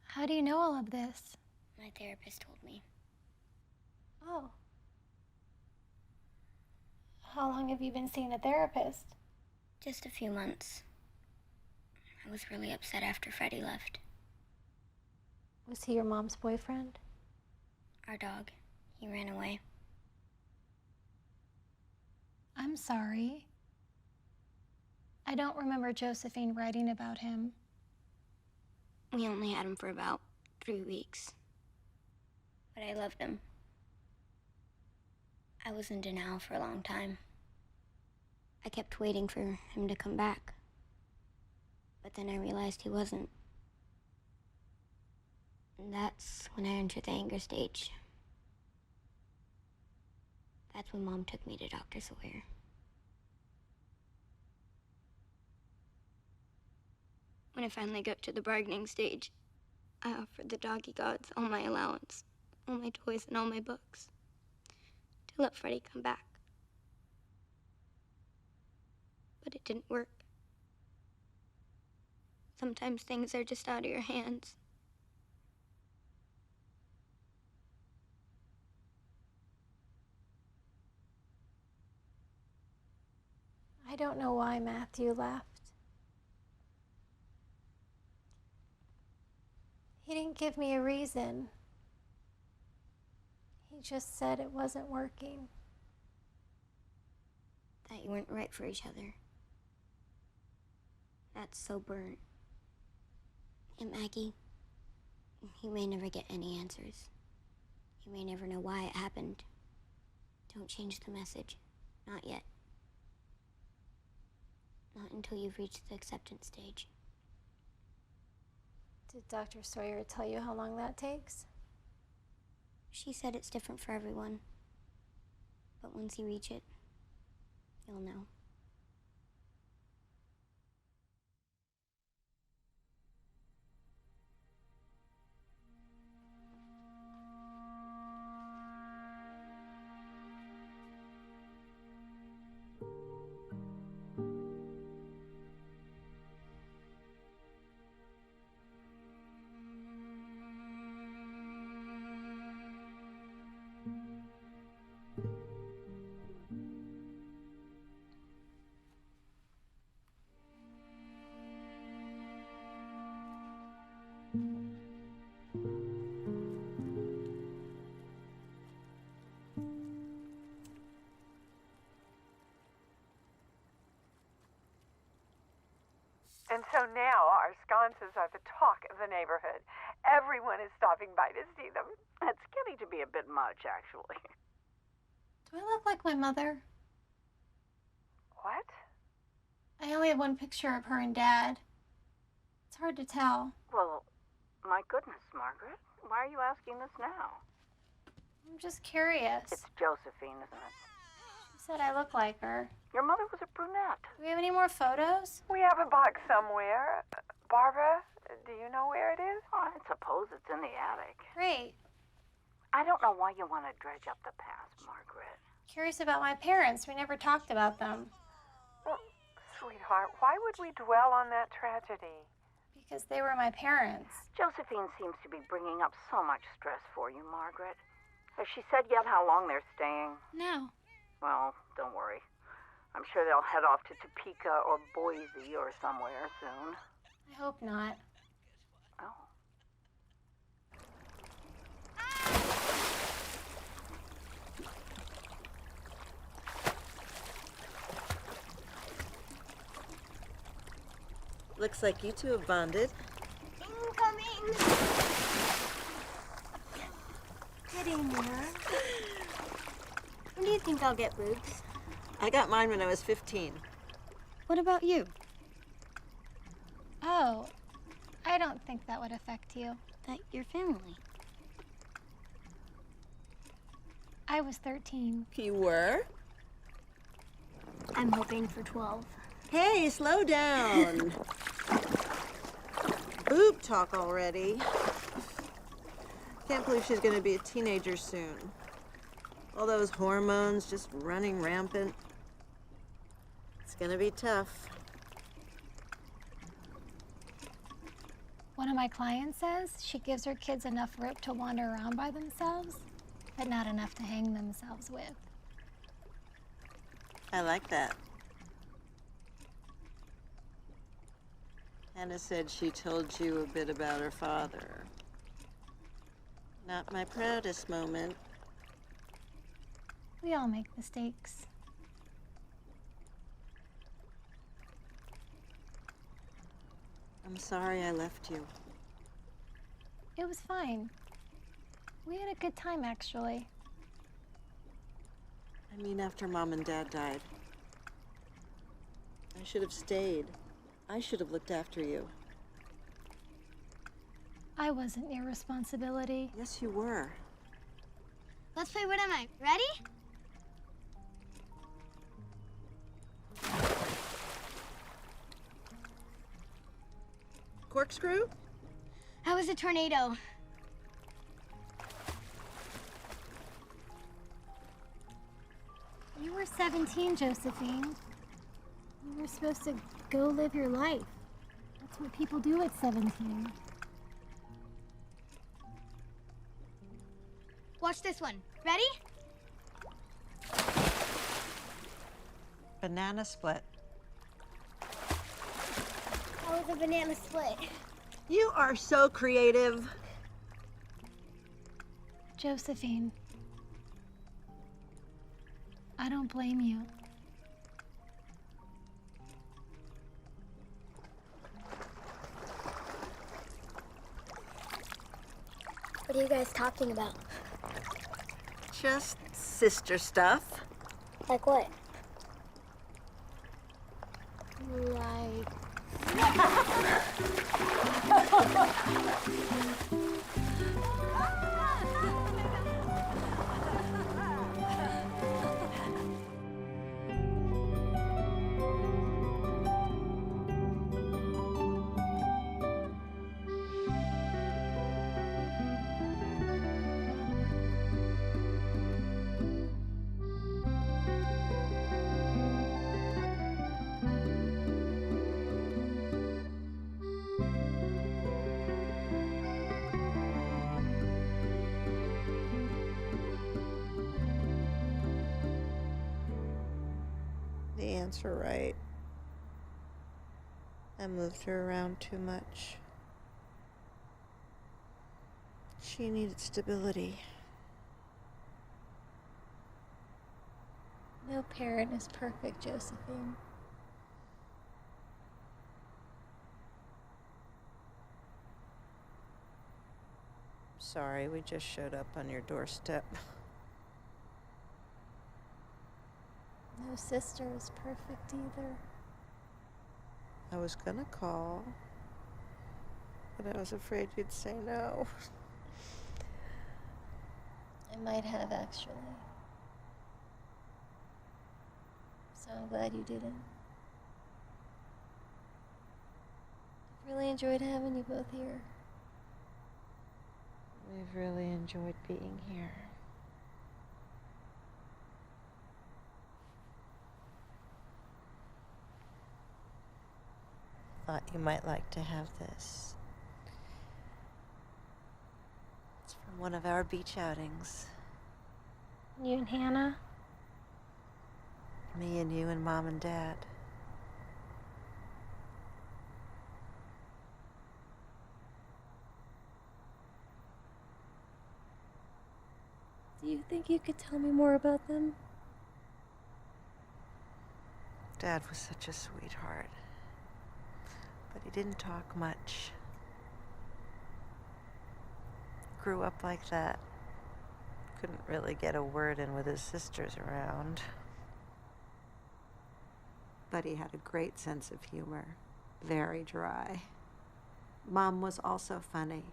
How do you know all of this? My therapist told me. Oh. How long have you been seeing a therapist? Just a few months. I was really upset after Freddie left. Was he your mom's boyfriend? Our dog. He ran away. I'm sorry. I don't remember Josephine writing about him. We only had him for about 3 weeks. But I loved him. I was in denial for a long time. I kept waiting for him to come back. But then I realized he wasn't. And that's when I entered the anger stage. That's when Mom took me to Dr. Sawyer. When I finally got to the bargaining stage, I offered the doggy gods all my allowance, all my toys and all my books, to let Freddie come back. But it didn't work. Sometimes things are just out of your hands. I don't know why Matthew left. He didn't give me a reason. He just said it wasn't working. That you weren't right for each other. That's so burnt. And Maggie, you may never get any answers. You may never know why it happened. Don't change the message. Not yet. Not until you've reached the acceptance stage. Did Dr. Sawyer tell you how long that takes? She said it's different for everyone. But once you reach it, you'll know. And so now our sconces are the talk of the neighborhood. Everyone is stopping by to see them. It's getting to be a bit much, actually. Do I look like my mother? What? I only have one picture of her and Dad. It's hard to tell. Well, my goodness, Margaret. Why are you asking this now? I'm just curious. It's Josephine, isn't it? She said I look like her. Your mother was a brunette. Do we have any more photos? We have a box somewhere. Barbara, do you know where it is? Oh, I suppose it's in the attic. Great. I don't know why you want to dredge up the past, Margaret. Curious about my parents. We never talked about them. Well, sweetheart. Why would we dwell on that tragedy? Because they were my parents. Josephine seems to be bringing up so much stress for you, Margaret. Has she said yet how long they're staying? No. Well, don't worry. I'm sure they'll head off to Topeka or Boise or somewhere soon. I hope not. Oh. Looks like you two have bonded. Incoming! Good evening, Mom. When do you think I'll get boobs? I got mine when I was 15. What about you? Oh, I don't think that would affect you. But your family. I was 13. You were? I'm hoping for 12. Hey, slow down. Boob talk already. Can't believe she's gonna be a teenager soon. All those hormones just running rampant. It's gonna be tough. One of my clients says she gives her kids enough rope to wander around by themselves, but not enough to hang themselves with. I like that. Hannah said she told you a bit about her father. Not my proudest moment. We all make mistakes. I'm sorry I left you. It was fine. We had a good time, actually. I mean, after Mom and Dad died. I should have stayed. I should have looked after you. I wasn't your responsibility. Yes, you were. Let's play What Am I? Ready? Corkscrew? How was the tornado? You were 17, Josephine. You were supposed to go live your life. That's what people do at 17. Watch this one. Ready? Banana split. How was a banana split? You are so creative. Josephine, I don't blame you. What are you guys talking about? Just sister stuff. Like what? Like... The answer right. I moved her around too much. She needed stability. No parent is perfect, Josephine. Sorry, we just showed up on your doorstep. No sister is perfect either. I was gonna call, but I was afraid you'd say no. I might have, actually. So I'm glad you didn't. I've really enjoyed having you both here. We've really enjoyed being here. thought you might like to have this. It's from one of our beach outings. You and Hannah? Me and you and Mom and Dad. Do you think you could tell me more about them? Dad was such a sweetheart, but he didn't talk much. Grew up like that. Couldn't really get a word in with his sisters around. But he had a great sense of humor, very dry. Mom was also funny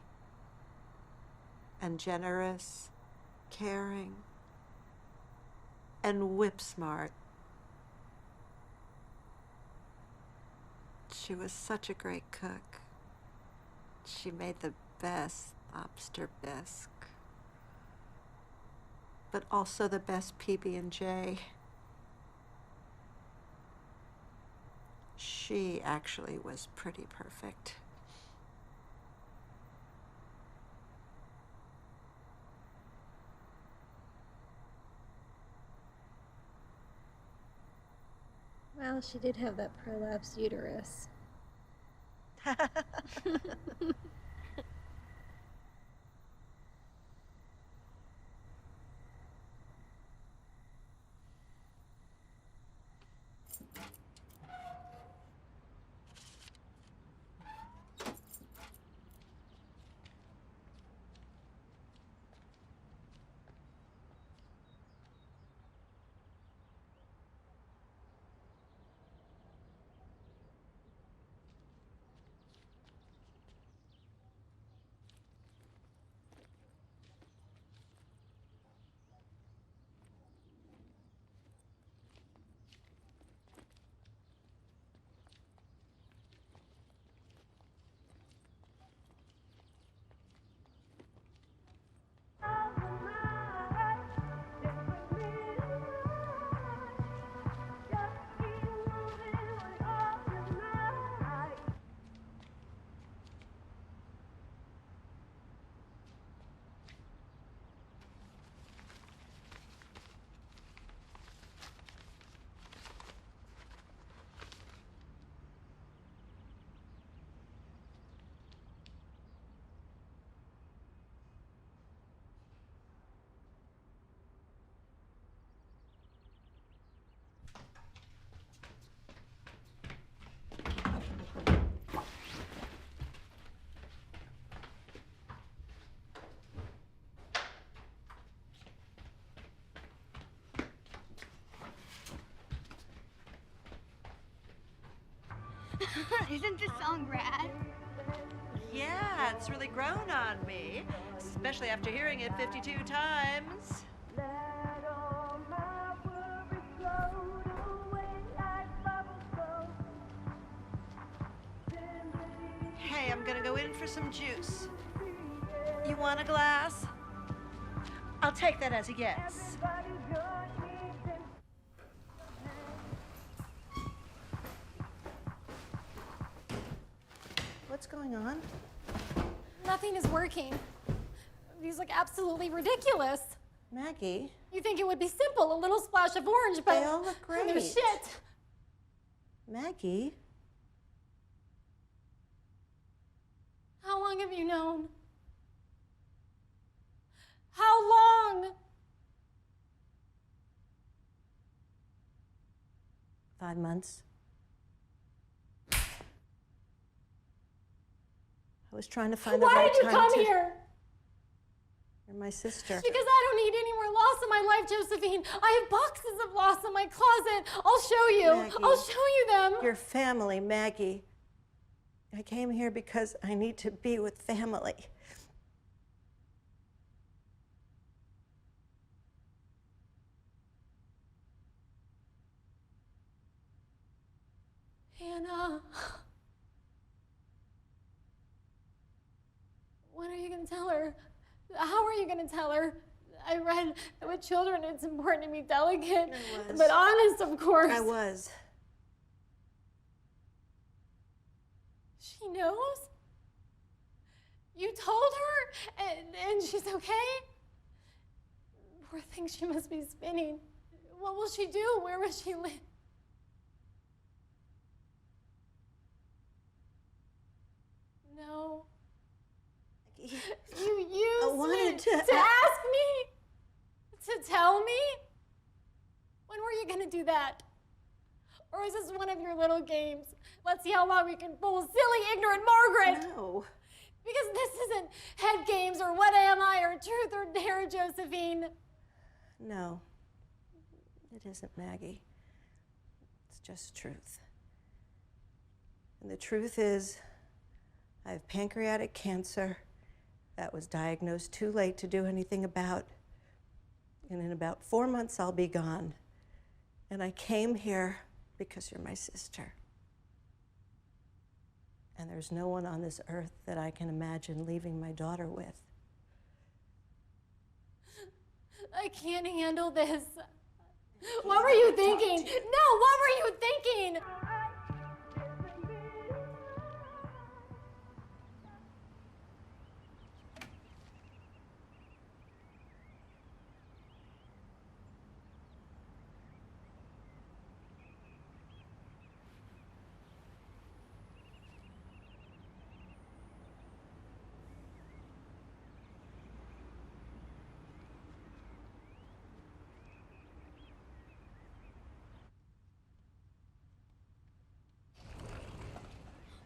and generous, caring, and whip smart. She was such a great cook. She made the best lobster bisque, but also the best PB&J. She actually was pretty perfect. Well, she did have that prolapsed uterus. Isn't this song rad? Yeah, it's really grown on me, especially after hearing it 52 times. Hey, I'm gonna go in for some juice. You want a glass? I'll take that as a yes. What's going on? Nothing is working. These look absolutely ridiculous. Maggie? You think it would be simple, a little splash of orange, but They all look great. they're shit. Maggie? How long have you known? How long? 5 months. I was trying to find the Why right did you time come to... here? You're my sister. Because I don't need any more loss in my life, Josephine. I have boxes of loss in my closet. I'll show you. Maggie, I'll show you them. Your family, Maggie. I came here because I need to be with family. Hannah. When are you going to tell her? How are you going to tell her? I read that with children it's important to be delicate, but honest, of course. I was. He knows? You told her, and she's okay? Poor thing, she must be spinning. What will she do? Where will she live? No. You used it to ask me? To tell me? When were you gonna do that? Or is this one of your little games? Let's see how long we can fool silly, ignorant Margaret! No. Because this isn't head games or what am I or truth or dare, Josephine. No, it isn't, Maggie. It's just truth. And the truth is, I have pancreatic cancer that was diagnosed too late to do anything about. And in about 4 months, I'll be gone. And I came here because you're my sister. And there's no one on this earth that I can imagine leaving my daughter with. I can't handle this. What were you thinking? No, what were you thinking?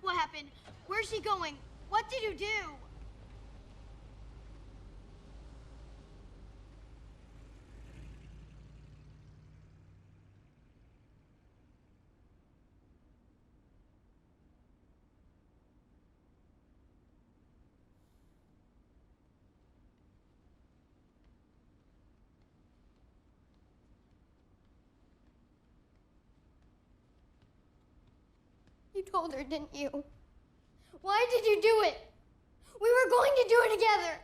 What happened? Where's she going? What did you do? You told her, didn't you? Why did you do it? We were going to do it together.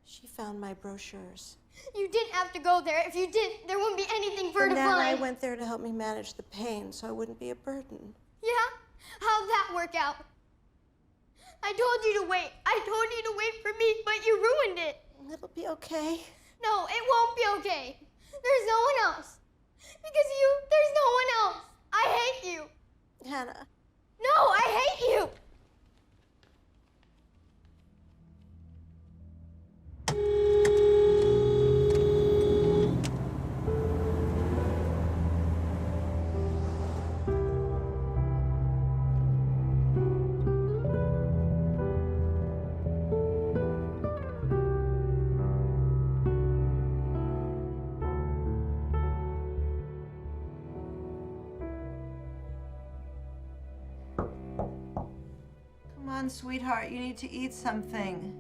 She found my brochures. You didn't have to go there. If you didn't, there wouldn't be anything for her to And then I find. went there to help me manage the pain so I wouldn't be a burden. Yeah? How'd that work out? I told you to wait. I told you to wait for me, but you ruined it. It'll be okay. No, it won't be okay. There's no one else. Because there's no one else. I hate you. Hannah. No, I hate you. Come on, sweetheart, you need to eat something.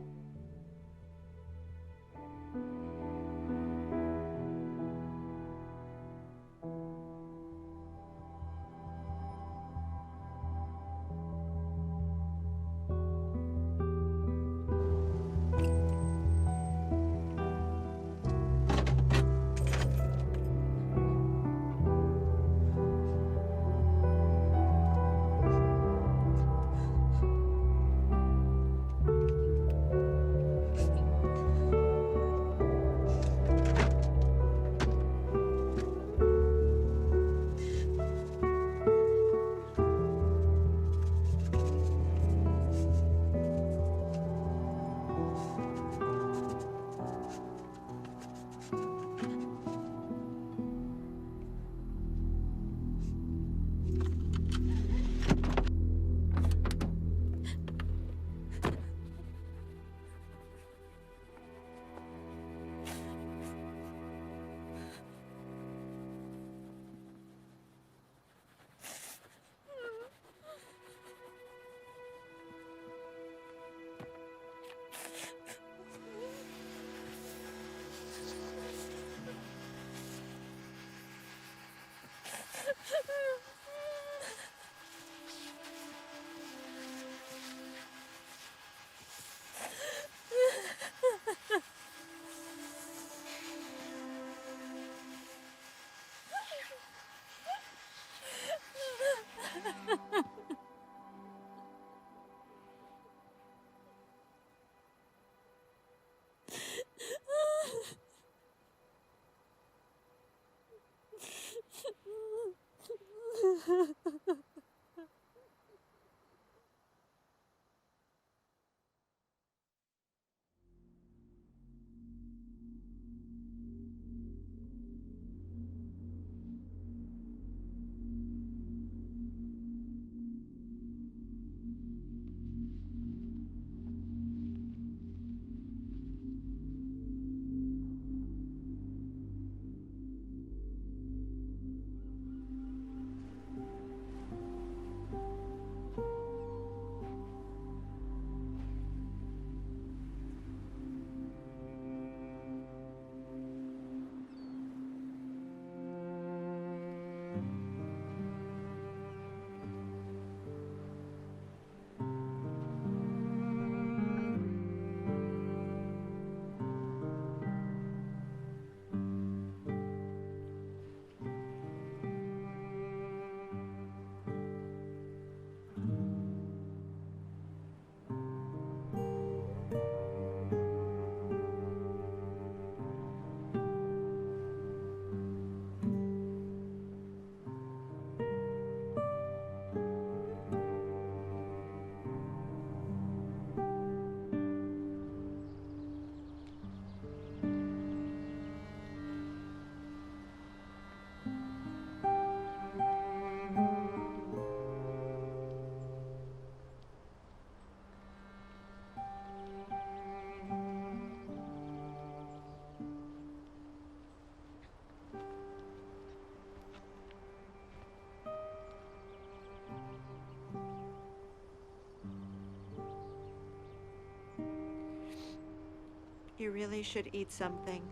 You really should eat something.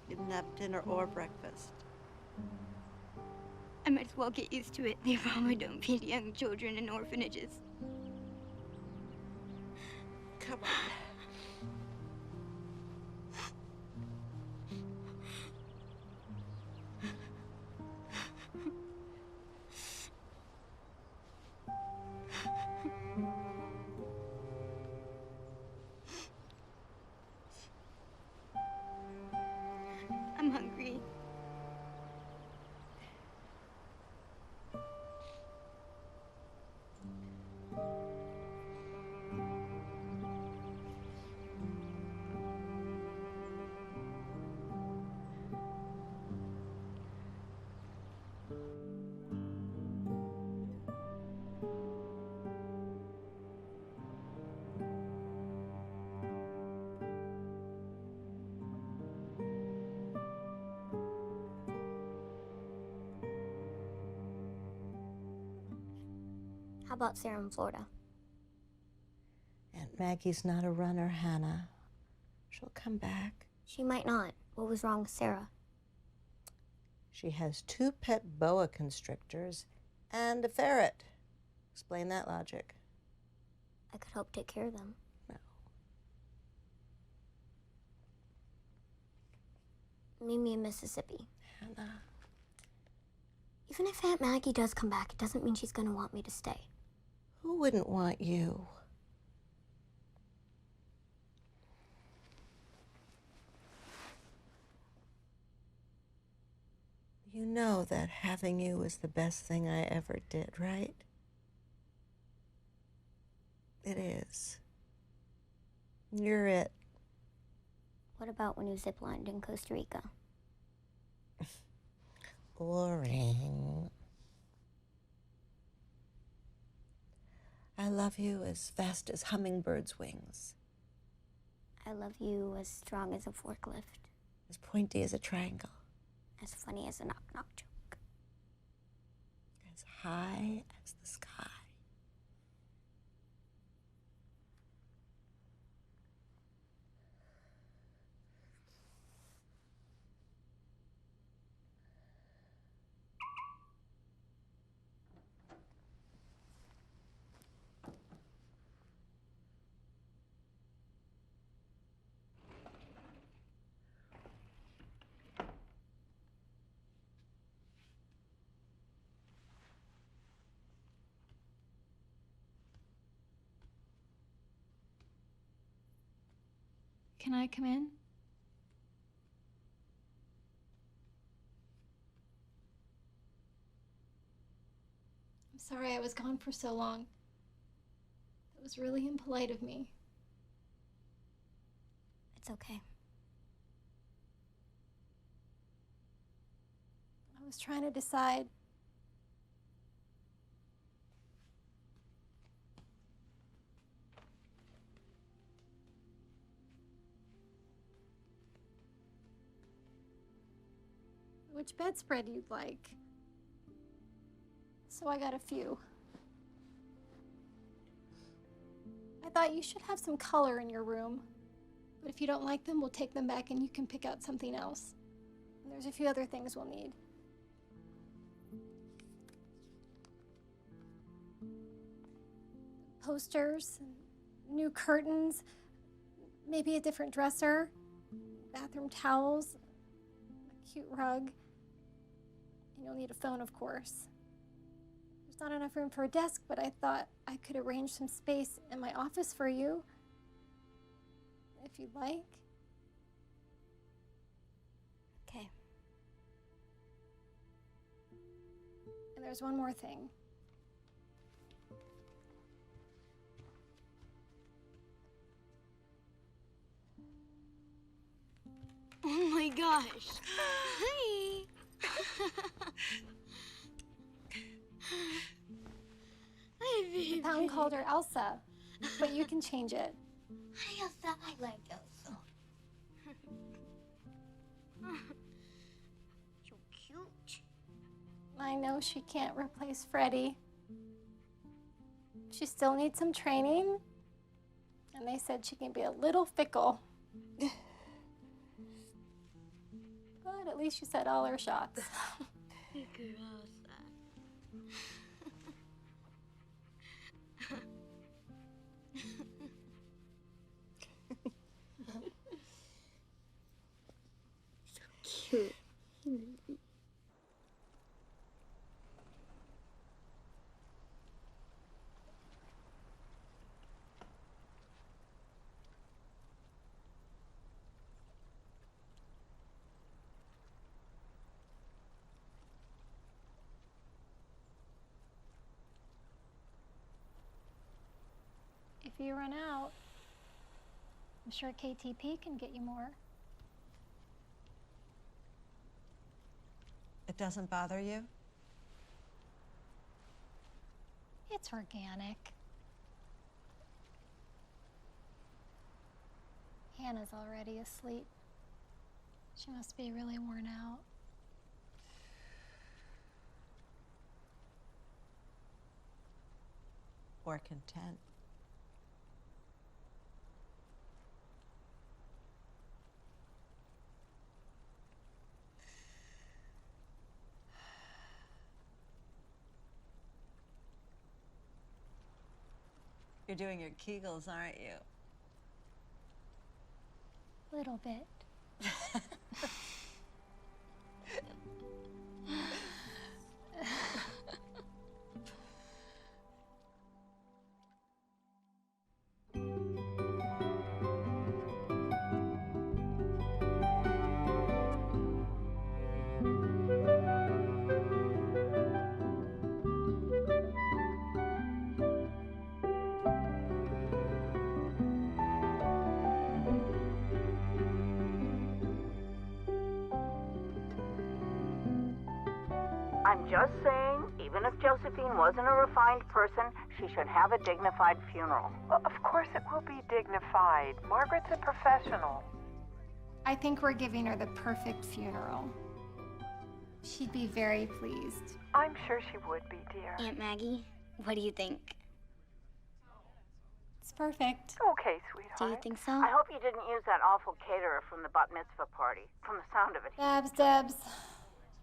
Didn't have dinner or breakfast. I might as well get used to it. They probably don't feed young children in orphanages. Come on. I'm hungry. How about Sarah in Florida? Aunt Maggie's not a runner, Hannah. She'll come back. She might not. What was wrong with Sarah? She has 2 pet boa constrictors and a ferret. Explain that logic. I could help take care of them. No. Meet me in Mississippi. Hannah. Even if Aunt Maggie does come back, it doesn't mean she's gonna want me to stay. Who wouldn't want you? You know that having you was the best thing I ever did, right? It is. You're it. What about when you ziplined in Costa Rica? Boring. I love you as fast as hummingbirds' wings. I love you as strong as a forklift. As pointy as a triangle. As funny as a knock-knock joke. As high as the sky. Can I come in? I'm sorry I was gone for so long. It was really impolite of me. It's okay. I was trying to decide. Which bedspread you'd like. So I got a few. I thought you should have some color in your room. But if you don't like them, we'll take them back and you can pick out something else. And there's a few other things we'll need. Posters, new curtains, maybe a different dresser, bathroom towels, a cute rug. And you'll need a phone, of course. There's not enough room for a desk, but I thought I could arrange some space in my office for you, if you'd like. Okay. And there's one more thing. Oh my gosh. Hi. Hi, baby. The town called her Elsa, but you can change it. Hi, Elsa. I like Elsa. So cute. I know she can't replace Freddie. She still needs some training, and they said she can be a little fickle. Good, at least you said all our shots. Cute. If you run out, I'm sure KTP can get you more. It doesn't bother you? It's organic. Hannah's already asleep. She must be really worn out. Or content. You're doing your Kegels, aren't you? Little bit. I'm just saying, even if Josephine wasn't a refined person, she should have a dignified funeral. Well, of course it will be dignified. Margaret's a professional. I think we're giving her the perfect funeral. She'd be very pleased. I'm sure she would be, dear. Aunt Maggie, what do you think? It's perfect. Okay, sweetheart. Do you think so? I hope you didn't use that awful caterer from the bat mitzvah party. From the sound of it. Debs,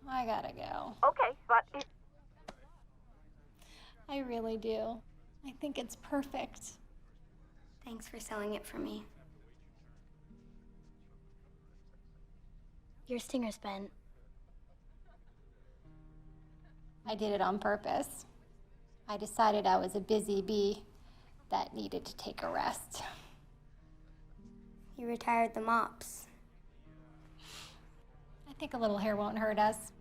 I gotta go. Okay, but if... I really do. I think it's perfect. Thanks for selling it for me. Your stinger's bent. I did it on purpose. I decided I was a busy bee that needed to take a rest. You retired the mops. I think a little hair won't hurt us.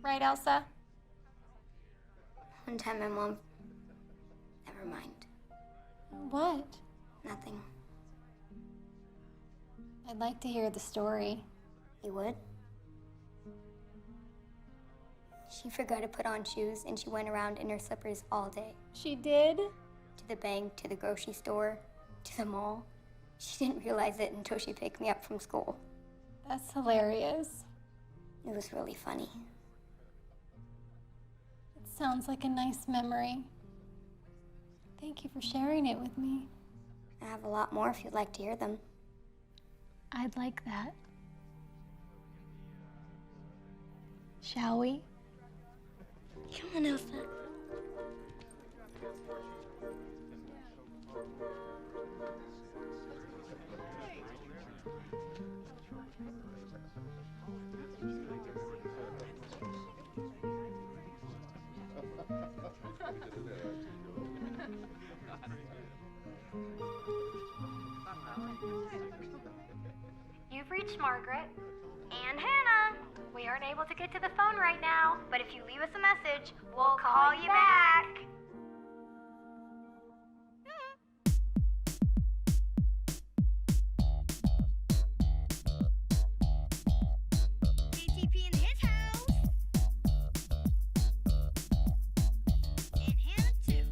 Right, Elsa? One time my mom... Never mind. What? Nothing. I'd like to hear the story. You would? She forgot to put on shoes and she went around in her slippers all day. She did? To the bank, to the grocery store, to the mall. She didn't realize it until she picked me up from school. That's hilarious. It was really funny. It sounds like a nice memory. Thank you for sharing it with me. I have a lot more if you'd like to hear them. I'd like that. Shall we? Come on, Elsa. You've reached Margaret and Hannah. We aren't able to get to the phone right now, but if you leave us a message, we'll call you back. KTP in his house. And Hannah too.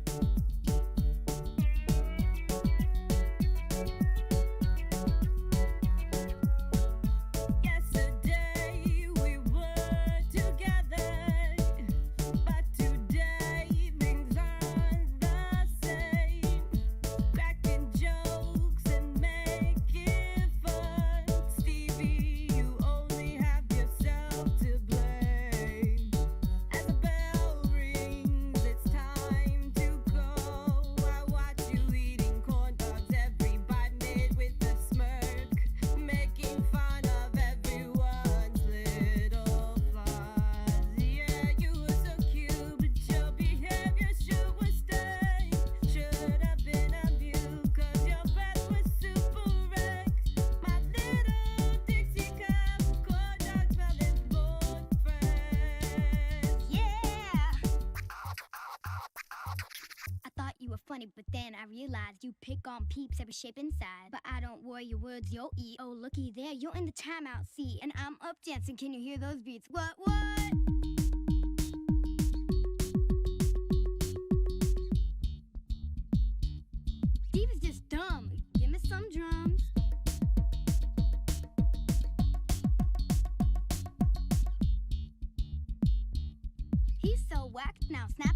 Yesterday we were together, but today things are funny, but then I realized you pick on peeps every shape and size. But I don't worry your words, you'll eat. Oh, looky there, you're in the timeout seat, and I'm up dancing. Can you hear those beats? What? Steve is just dumb. Give me some drums. He's so whacked now. Snap